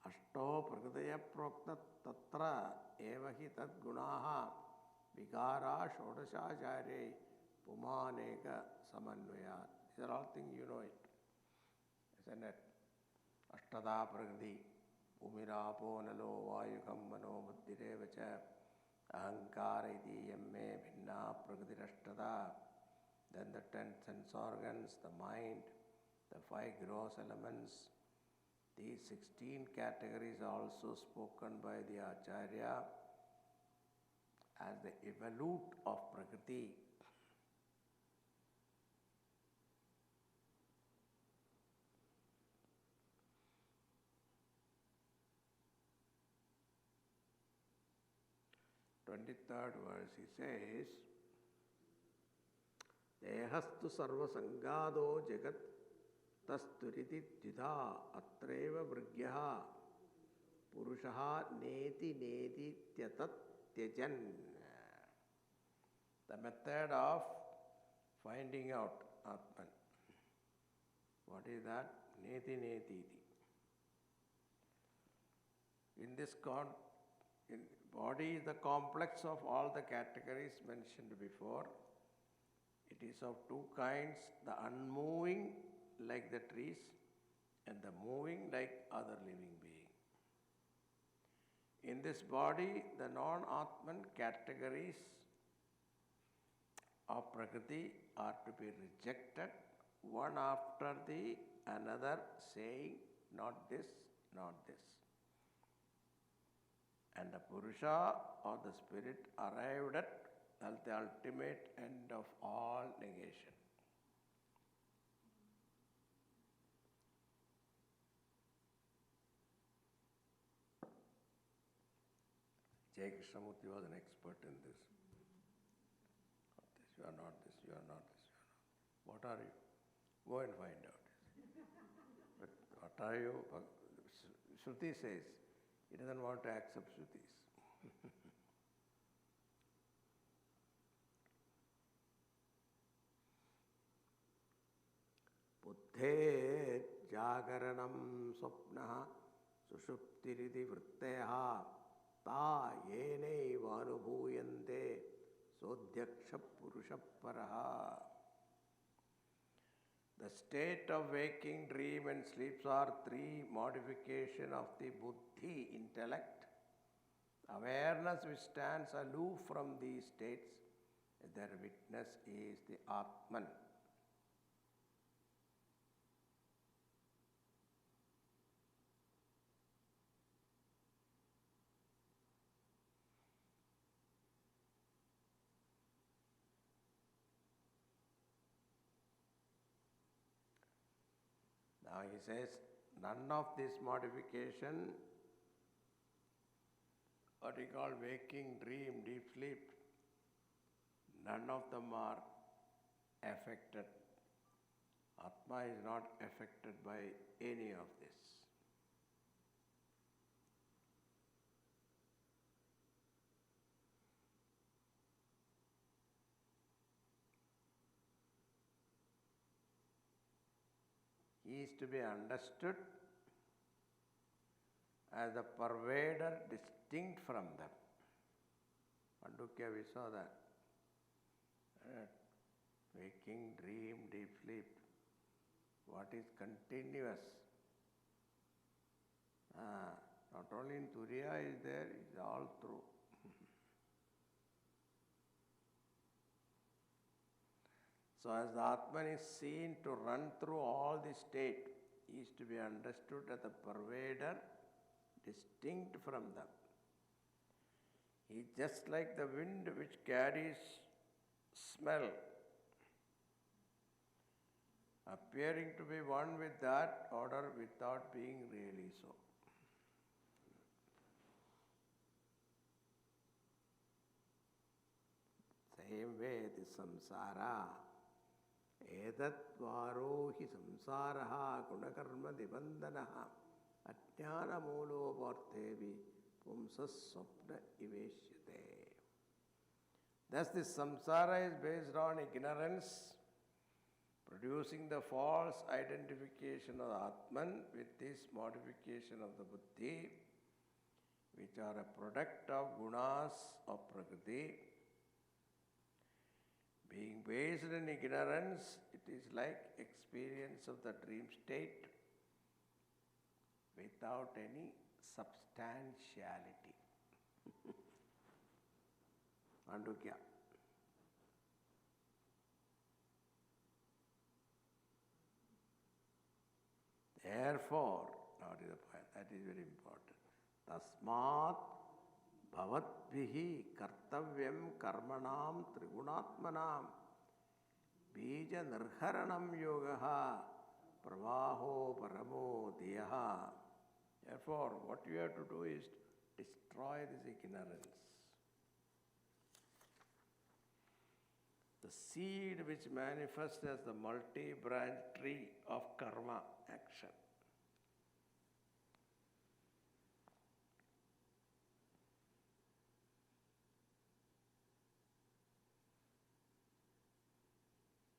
अष्टो प्रकृतय प्रोक्त तत्र एव हि तद्गुणाः विकारा षोडशाचार्ये पुमानेक समन्वयात्. These are all things you know it, isn't it? Ashtada prakriti umirapo nalo vayukam mano buddhirev cha ahankara iti yamme bhinna prakritirashtada. Then the 10 sense organs, the mind, the 5 gross elements. These 16 categories are also spoken by the Acharya as the evolute of Prakriti. Third verse he says, Dehastu sarva sangado jagat tasturiti dvidha atreva vrigyaha purushaha neti neti tyatat tyajan. The method of finding out Atman. What is that? Neti neti iti. In this body is the complex of all the categories mentioned before. It is of 2 kinds, the unmoving like the trees and the moving like other living beings. In this body, the non-Atman categories of Prakriti are to be rejected one after the another, saying, not this, not this. And the Purusha or the spirit arrived at the ultimate end of all negation. Jay Krishnamurti was an expert in this. Not this, you are not this, you are not this, you are not. What are you? Go and find out. But what are you? Shruti says, he doesn't want to accept Shrutis. Buddhe jagaranam swapnaha sushuptiriti vritteha ta yenei vanubhuyante sodhyaksha purusha paraha. The state of waking, dream and sleeps are three modifications of the buddhi, intellect. Awareness which stands aloof from these states, their witness is the Atman. Now he says, none of this modification, what we call waking, dream, deep sleep, none of them are affected. Atma is not affected by any of this. He is to be understood as a pervader distinct from them. Mandukya, we saw that. Waking, dream, deep sleep. What is continuous? Not only in Turiya is there, it's all through. So as the Atman is seen to run through all the state, he is to be understood as a pervader distinct from them. He is just like the wind which carries smell, appearing to be one with that order without being really so. Same way, the samsara. Edatvaro hi samsaraha gunakarma dibandanaha ajnana mulo vartevi pumsas swapna iveshyate. Thus this samsara is based on ignorance, producing the false identification of the Atman with this modification of the buddhi, which are a product of gunas of Prakriti. Being based in ignorance, it is like experience of the dream state without any substantiality. Mandukya. Therefore, now is the point, that is very important. Tasmat bhavatvihi kartavyam karmanam trigunatmanam bija nirharanam yogaha pravaho paramo diyaha. Therefore, what you have to do is destroy this ignorance. The seed which manifests as the multi-branch tree of karma action.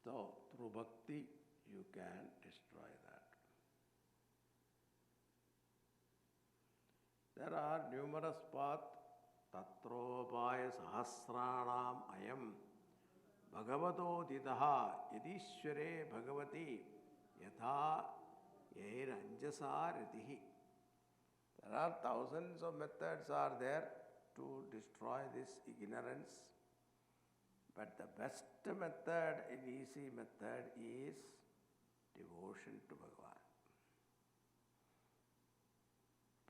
So, through bhakti, you can destroy that. There are numerous paths. Tatrobhaya sahasranam ayam bhagavato didaha yadishware bhagavati yatha yair anjasa ritihi. There are thousands of methods are there to destroy this ignorance. But the best method, an easy method, is devotion to Bhagavan.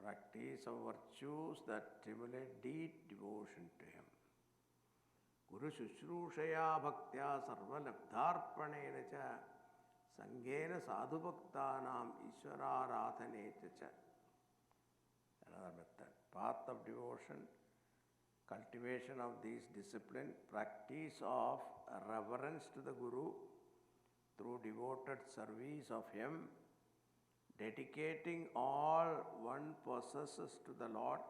Practice of virtues that stimulate deep devotion to Him. Guru Shushrushaya Bhaktya Sarvalabdharpanena cha Sangena Sadhu Bhaktanam Ishvararadhane cha. Another method. Path of devotion, cultivation of these discipline, practice of reverence to the Guru through devoted service of him, dedicating all one possesses to the Lord,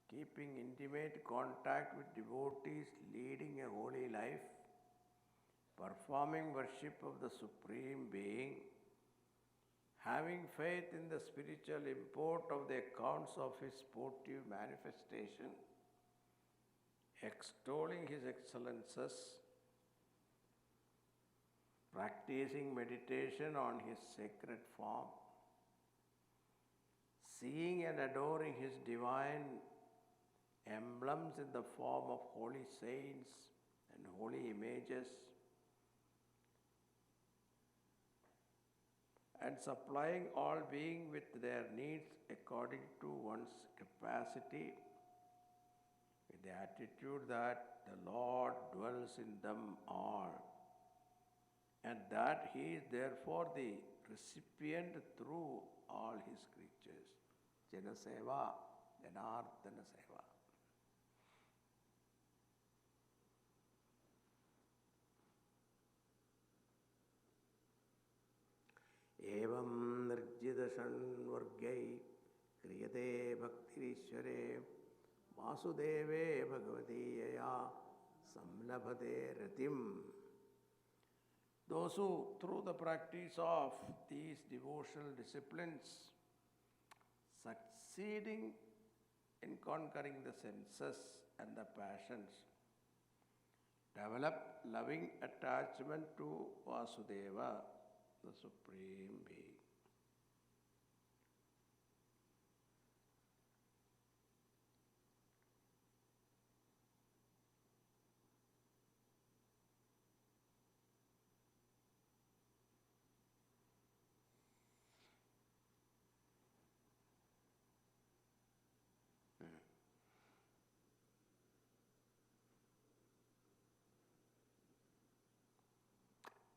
keeping intimate contact with devotees, leading a holy life, performing worship of the Supreme Being, having faith in the spiritual import of the accounts of His sportive manifestation, extolling His excellences, practicing meditation on His sacred form, seeing and adoring His divine emblems in the form of holy saints and holy images, and supplying all being with their needs according to one's capacity, with the attitude that the Lord dwells in them all, and that He is therefore the recipient through all His creatures. Jana Seva, Janardana Seva. Evam nirjidashanvargai kriyate bhaktirishware vasudeve bhagavati yaya samlabhate ratim. Those who, through the practice of these devotional disciplines, succeeding in conquering the senses and the passions, develop loving attachment to Vasudeva, the Supreme Being.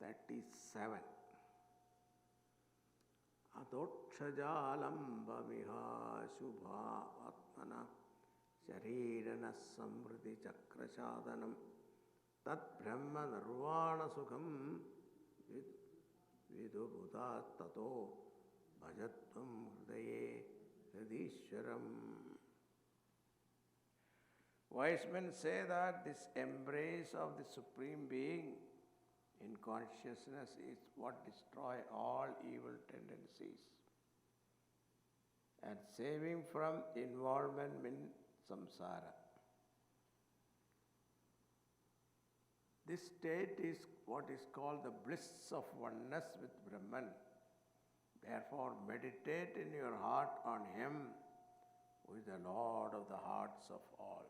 That is 7. Adokshajaalambamiha shubha atmana sharirana samriti chakrasadanam tat brahma nirvana sukham vidubhuta tato bhajatvam hridaye hridishwaram. Wise men say that this embrace of the Supreme Being in consciousness is what destroys all evil tendencies and saving from involvement in samsara. This state is what is called the bliss of oneness with Brahman. Therefore, meditate in your heart on Him who is the Lord of the hearts of all.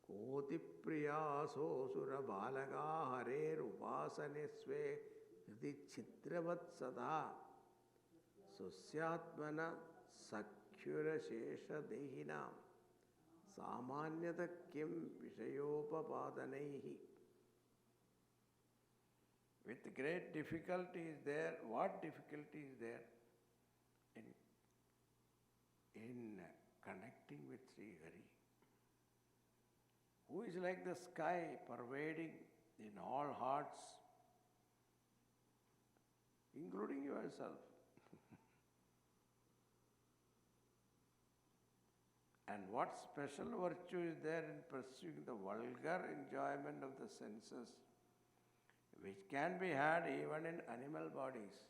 Koti priyaso sura balaga harer upasane sve hridi chitravat sada susyatmana sakhyura shesha dehinam samanyata kim vishayopapadanaihi. With great difficulty is there. What difficulty is there in connecting with Sri Hari, who is like the sky pervading in all hearts, including yourself. And what special virtue is there in pursuing the vulgar enjoyment of the senses, which can be had even in animal bodies?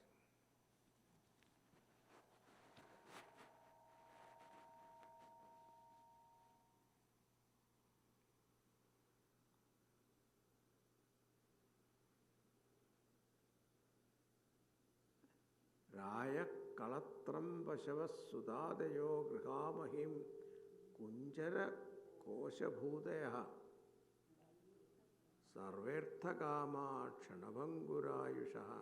Raya Kalatram Vashavas Sudadayo Grihamahim Kunjara Koshabhudayaha Sarverthakama Kshanabangurayushaha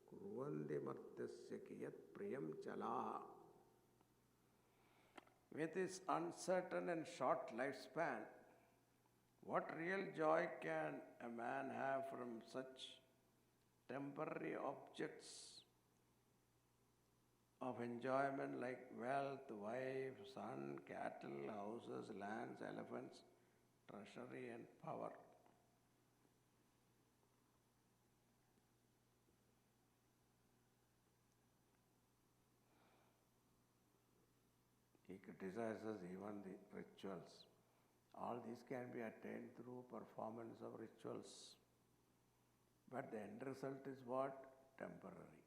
Kurvandi Martyasya Kiyat Priyam Chalaha. With his uncertain and short lifespan, what real joy can a man have from such temporary objects of enjoyment like wealth, wife, son, cattle, houses, lands, elephants, treasury and power? He criticizes even the rituals. All these can be attained through performance of rituals. But the end result is what? Temporary.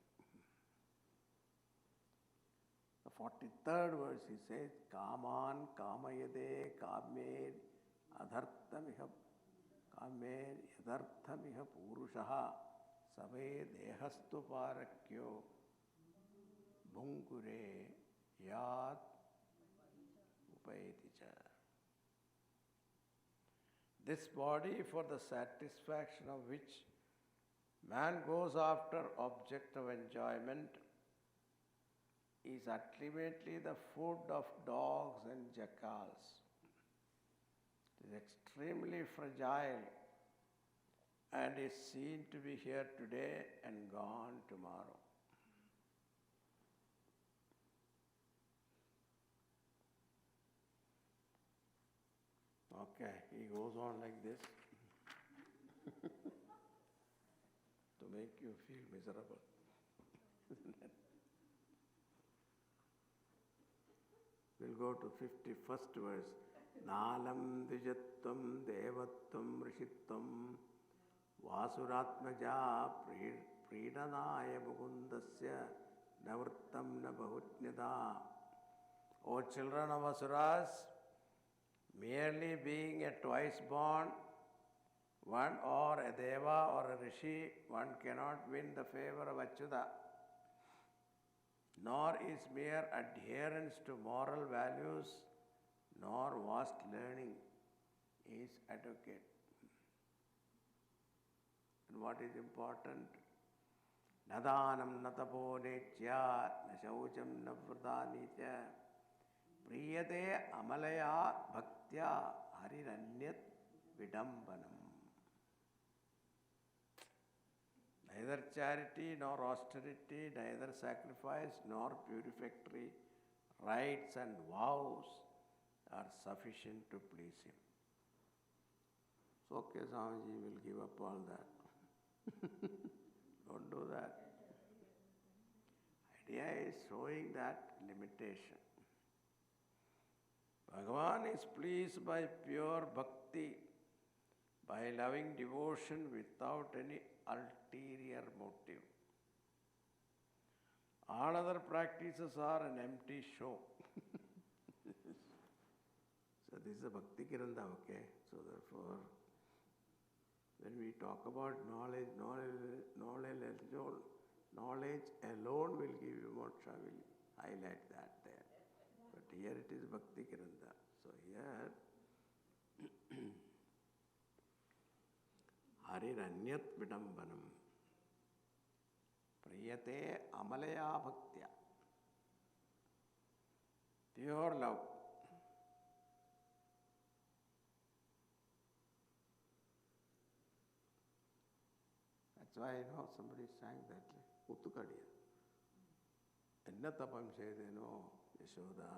The 43rd verse he says, Kaman kamayade kamer adhartamiha kamer yadarthamiha purushaha save dehastu parakyo bhungure yat upayaticha. This body, for the satisfaction of which man goes after object of enjoyment, is ultimately the food of dogs and jackals. It is extremely fragile and is seen to be here today and gone tomorrow. Okay, he goes on like this to make you feel miserable. We'll go to 51st verse. Nalam dijatvam devatvam rishitvam vasuratmaja pridanaya mukundasya navrittam na bahutnyada. O children of Asuras, merely being a twice born, one or a deva or a rishi, one cannot win the favor of Achyuta. Nor is mere adherence to moral values, nor vast learning is adequate. And what is important? Nadanam natapo nechya nashaucham navradhanitya priyate amalaya bhaktya hariranyat vidambanam. Neither charity nor austerity, neither sacrifice nor purificatory rites and vows are sufficient to please him. So, okay, Swamiji will give up all that. Don't do that. Idea is showing that limitation. Bhagavan is pleased by pure bhakti, by loving devotion without any ulterior motive. All other practices are an empty show. So this is a Bhakti Kiranda, okay? So therefore, when we talk about knowledge alone will give you moksha, will highlight that there. But here it is Bhakti Kiranda. So here, Hariranyat Vidambanam Priyate Amalaya Bhaktya. Pure love. That's why somebody sang that. Uttukadiya. Enna tapam chedeno Yashoda.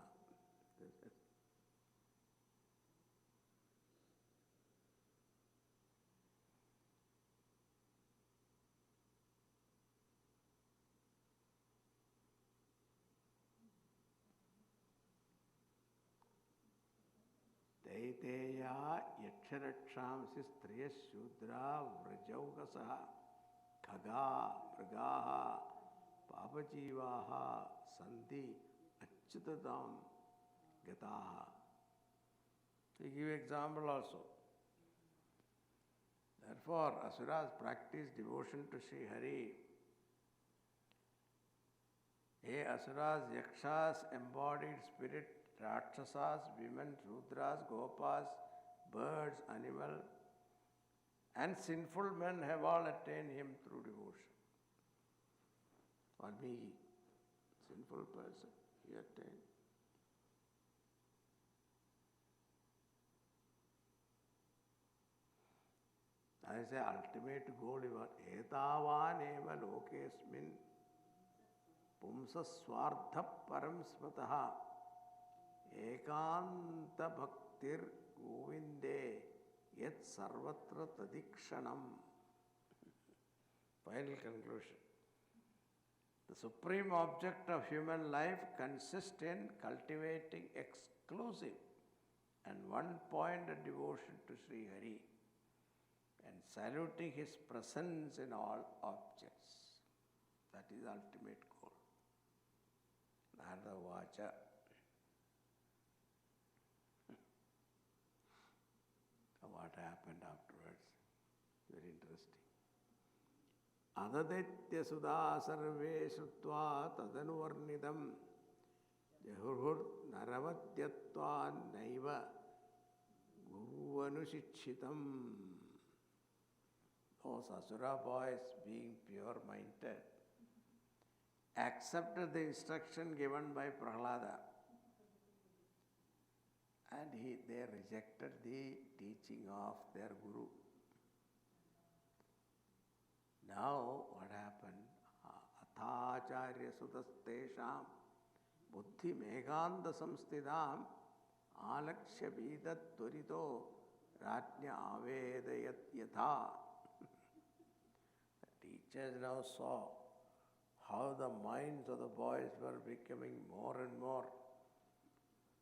Daiteya yaksharaksham striya shudra vrajaugasaha khaga mrigaha papajivaha sandhi achyutadam gataha. We give example also. Therefore, Asuras practice devotion to Sri Hari Hey Asuras, Yakshas, embodied spirit, Rakshasas, women, Rudras, Gopas, birds, animal, and sinful men have all attained him through devotion. Valmiki, sinful person, he attained. That is the ultimate goal. Etavan eva lokesmin pumsa swartha param smataha ekanta bhaktir govinde yet sarvatra tadikshanam. Final conclusion. The supreme object of human life consists in cultivating exclusive and one-pointed devotion to Sri Hari and saluting his presence in all objects. That is the ultimate goal. Narada Vacha. What happened afterwards? Very interesting. Adadetya sudha sarve shrutva tadanuvarnidam jahurhur naravatyatva naiva guruvanushitshitam. Those Asura boys, being pure-minded, accepted the instruction given by Prahlada, and they rejected the teaching of their guru. Now what happened? Athacharya sudastesham buddhi meganda samstidam alakshya vidat turito ratnya avedayat yatha. The teachers now saw how the minds of the boys were becoming more and more.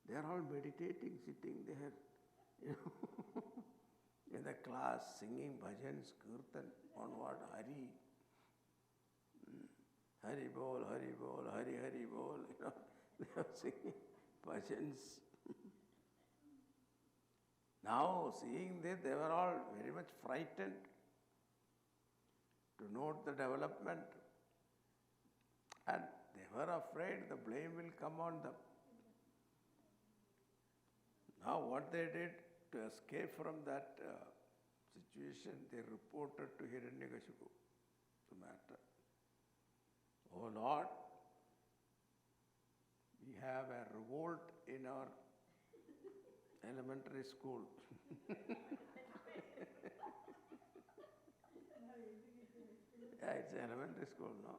They are all meditating, sitting there, in the class, singing bhajans, kirtan, on what? Hari. Hari bol, Hari bol, Hari Hari bol. They are singing bhajans. Now, seeing this, they were all very much frightened to note the development. And they were afraid the blame will come on them. Now what they did to escape from that situation, they reported to Hiranyakashipu the matter. Oh Lord, we have a revolt in our elementary school. Yeah, it's elementary school, no?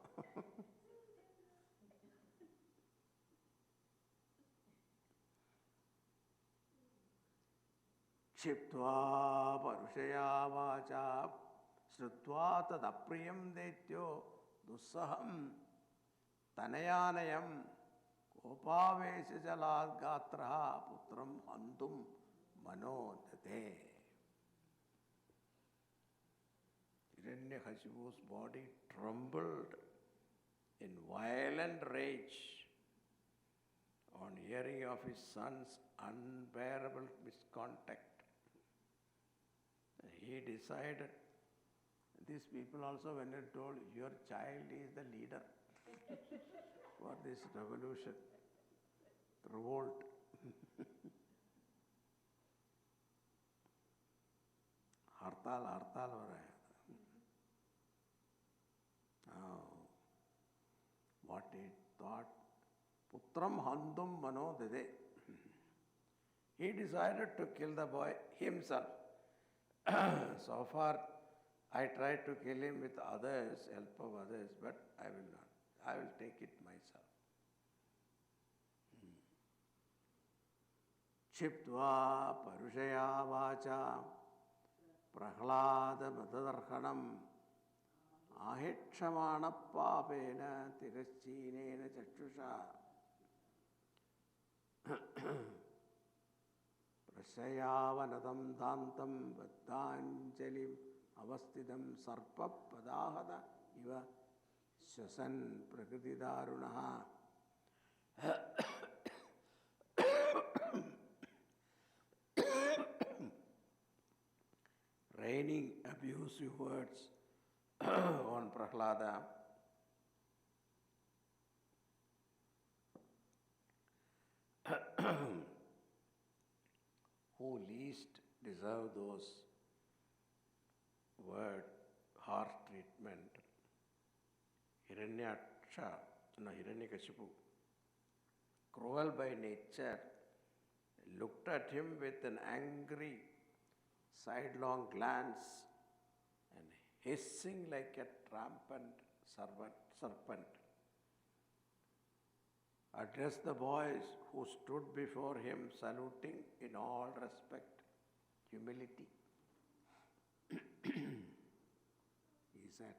Kshiptva parushaya vacha shrutva tadapriyam detyo dussaham tanayanayam kopavesha jalad gatraha putram handum mano date. Hiranyakashipu's body trembled in violent rage on hearing of his son's unbearable misconduct. He decided, these people also when they told, your child is the leader for this revolution, revolt. Hartal हो रहा है. Now, what he thought, Putram handum mano dede. He decided to kill the boy himself. So far, I tried to kill him with others, help of others, but I will not. I will take it myself. Kshiptva parushaya vacha prahlada matadarhanam ahitshamana papena tiraschinena chakshusha prashayavanadam dantam vaddhanjalim avastidam sarpa padahada iva shasan prakritidarunaha. Raining abusive words on Prahlada. who least deserve those word harsh treatment. Hiranyakashipu, cruel by nature, looked at him with an angry, sidelong glance and hissing like a rampant serpent, addressed the boys who stood before him, saluting in all respect, humility. He said,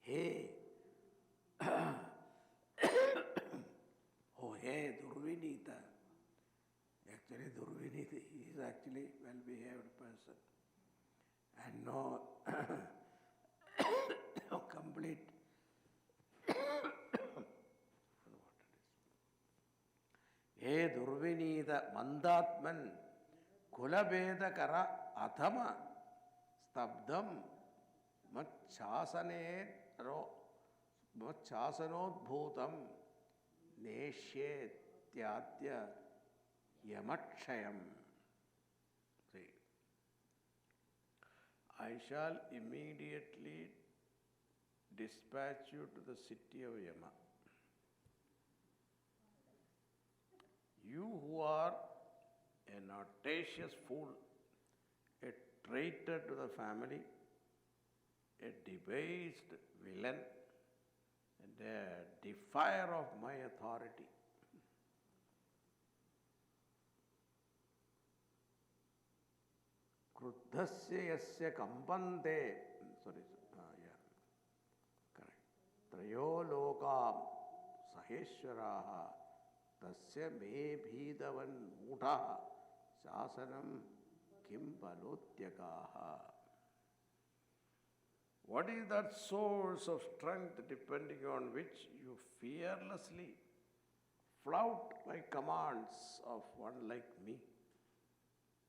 "Hey, oh hey, Durvinita." Actually, Durvinita is actually well-behaved person and no complete hey दुर्विनीत मंदात्मन कुलभेदकर Atham स्तब्धम मच्छासनोद्भूतम नेष्येत्याद्य यमक्षयम. See, I shall immediately dispatch you to the city of Yama. You who are an audacious fool, a traitor to the family, a debased villain, and a defier of my authority. Kruddhasya yasya kampante, correct. Trayo lokam saheshwaraha tasya me bhidavan mudha shasanam kim balotyakaha. What is that source of strength depending on which you fearlessly flout my commands of one like me?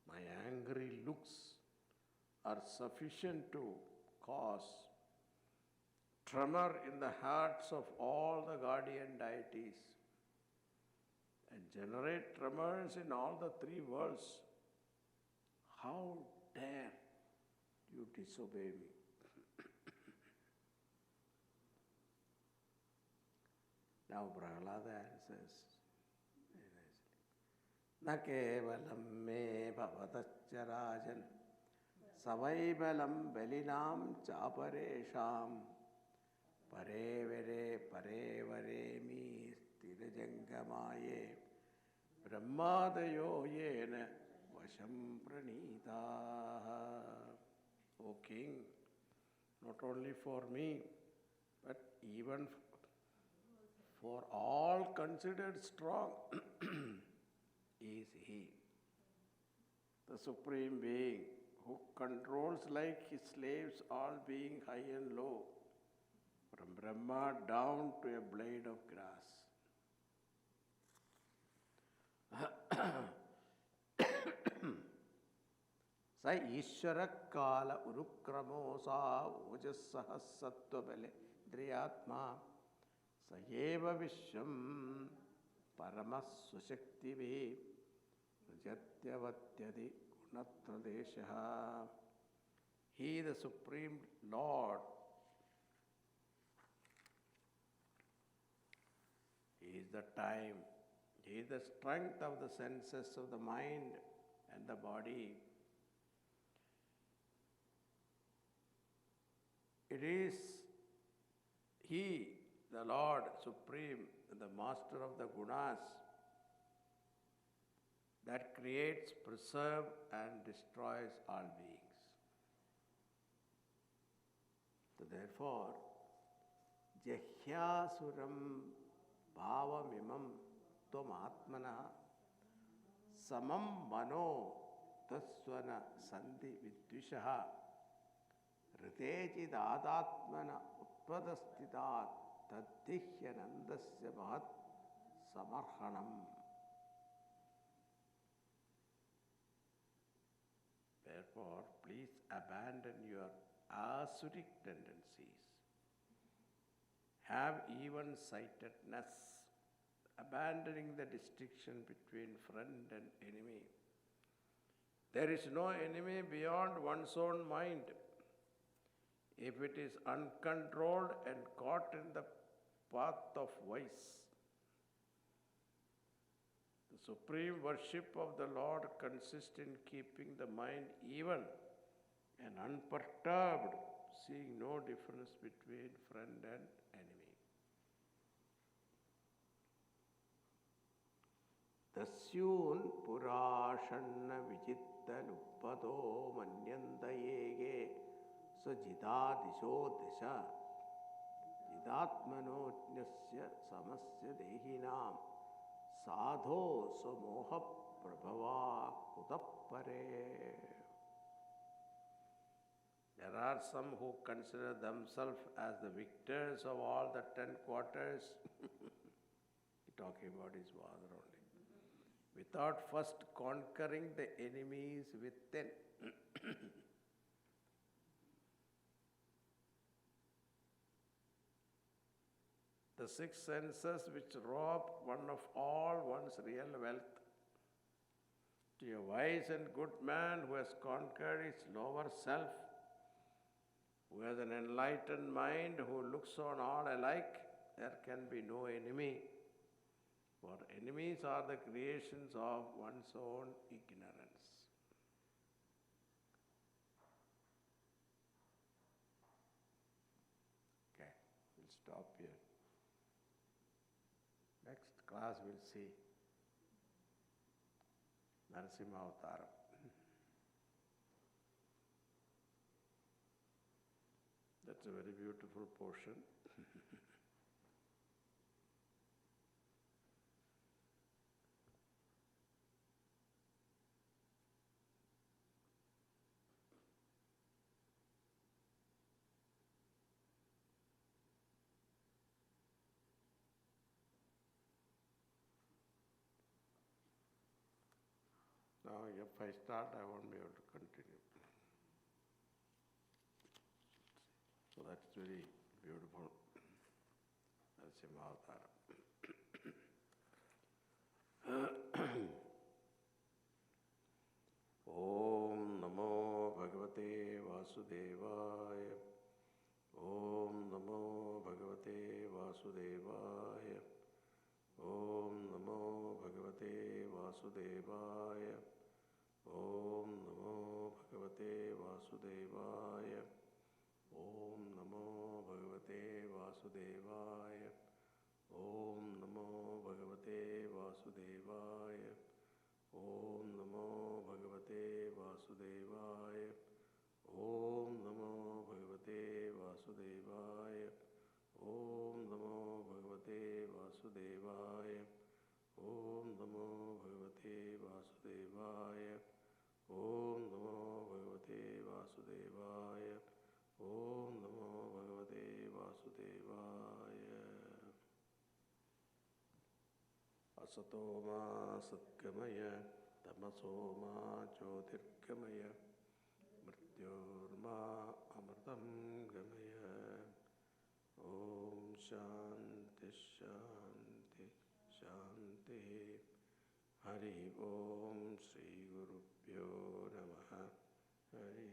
My angry looks are sufficient to cause tremor in the hearts of all the guardian deities and generate tremors in all the three worlds. How dare you disobey me? Now Prahlada answers very nicely. Na kevalam me bhavatascha rajan savaibalam belinam chaparesham parevare mi sthirajangamaye brahmadayo yena vasham pranitaha. O king, not only for me, but even for all considered strong is he, the Supreme Being, who controls like his slaves all being high and low, from Brahma down to a blade of grass. Sa Ishvara Kala Urukramo Sa Ojasaha Sattva Bale Driyatma Sayeva Vishwam Paramas Sushaktivi Jatyavatyadi Gunatradeshaha. He, the Supreme Lord, He is the time, He is the strength of the senses of the mind and the body. It is He, the Lord Supreme, the Master of the Gunas, that creates, preserves, and destroys all beings. So therefore, Jahyasuram bhavamimam tvam atmana samam mano tasvana sandhi vidvishaha ritechid adatmana utpadastitat tadihyanandasya mahat samarhanam. Therefore, please abandon your asuric tendencies. Have even-sightedness, abandoning the distinction between friend and enemy. There is no enemy beyond one's own mind. If it is uncontrolled and caught in the path of vice, the supreme worship of the Lord consists in keeping the mind even and unperturbed, seeing no difference between friend and enemy. Tasyun purashanna vichitta luppado manyanta yege sajidadisho disha jidatmanojnasya samasya dehinam sadho samoha prabhava kudappare. There are some who consider themselves as the victors of all the 10 quarters. Talking about his father only. Without first conquering the enemies within. The 6 senses which rob one of all one's real wealth. To a wise and good man who has conquered his lower self, who has an enlightened mind, who looks on all alike, there can be no enemy. For enemies are the creations of one's own ignorance. Okay, we'll stop here. Next class we'll see Narasimha Avtaram. That's a very beautiful portion. Now, if I start, I won't be able to continue. So that's very beautiful. Narasimha Avtaram. Om Namo Bhagavate Vasudevaya. Om Namo Bhagavate Vasudevaya. Om Namo Bhagavate Vasudevaya. Om Namo Bhagavate Vasudevaya. Om Namo Bhagavate Vasudevaya. Om Namo Bhagavate Vasudevaya. Om Namo Bhagavate Vasudevaya. Om Namo Bhagavate Vasudevaya. Om Namo Bhagavate Vasudevaya. Om Namo Bhagavate Vasudevaya. Om Namo Bhagavate Vasudevaya. Om Namo Bhagavate Vasudevaya. Asato ma satgamaya, tamaso ma jyotirgamaya, mrityorma amritam gamaya. Om Shanti Shanti Shanti. Hari Om Shri Gurubhyo Namaha. Hari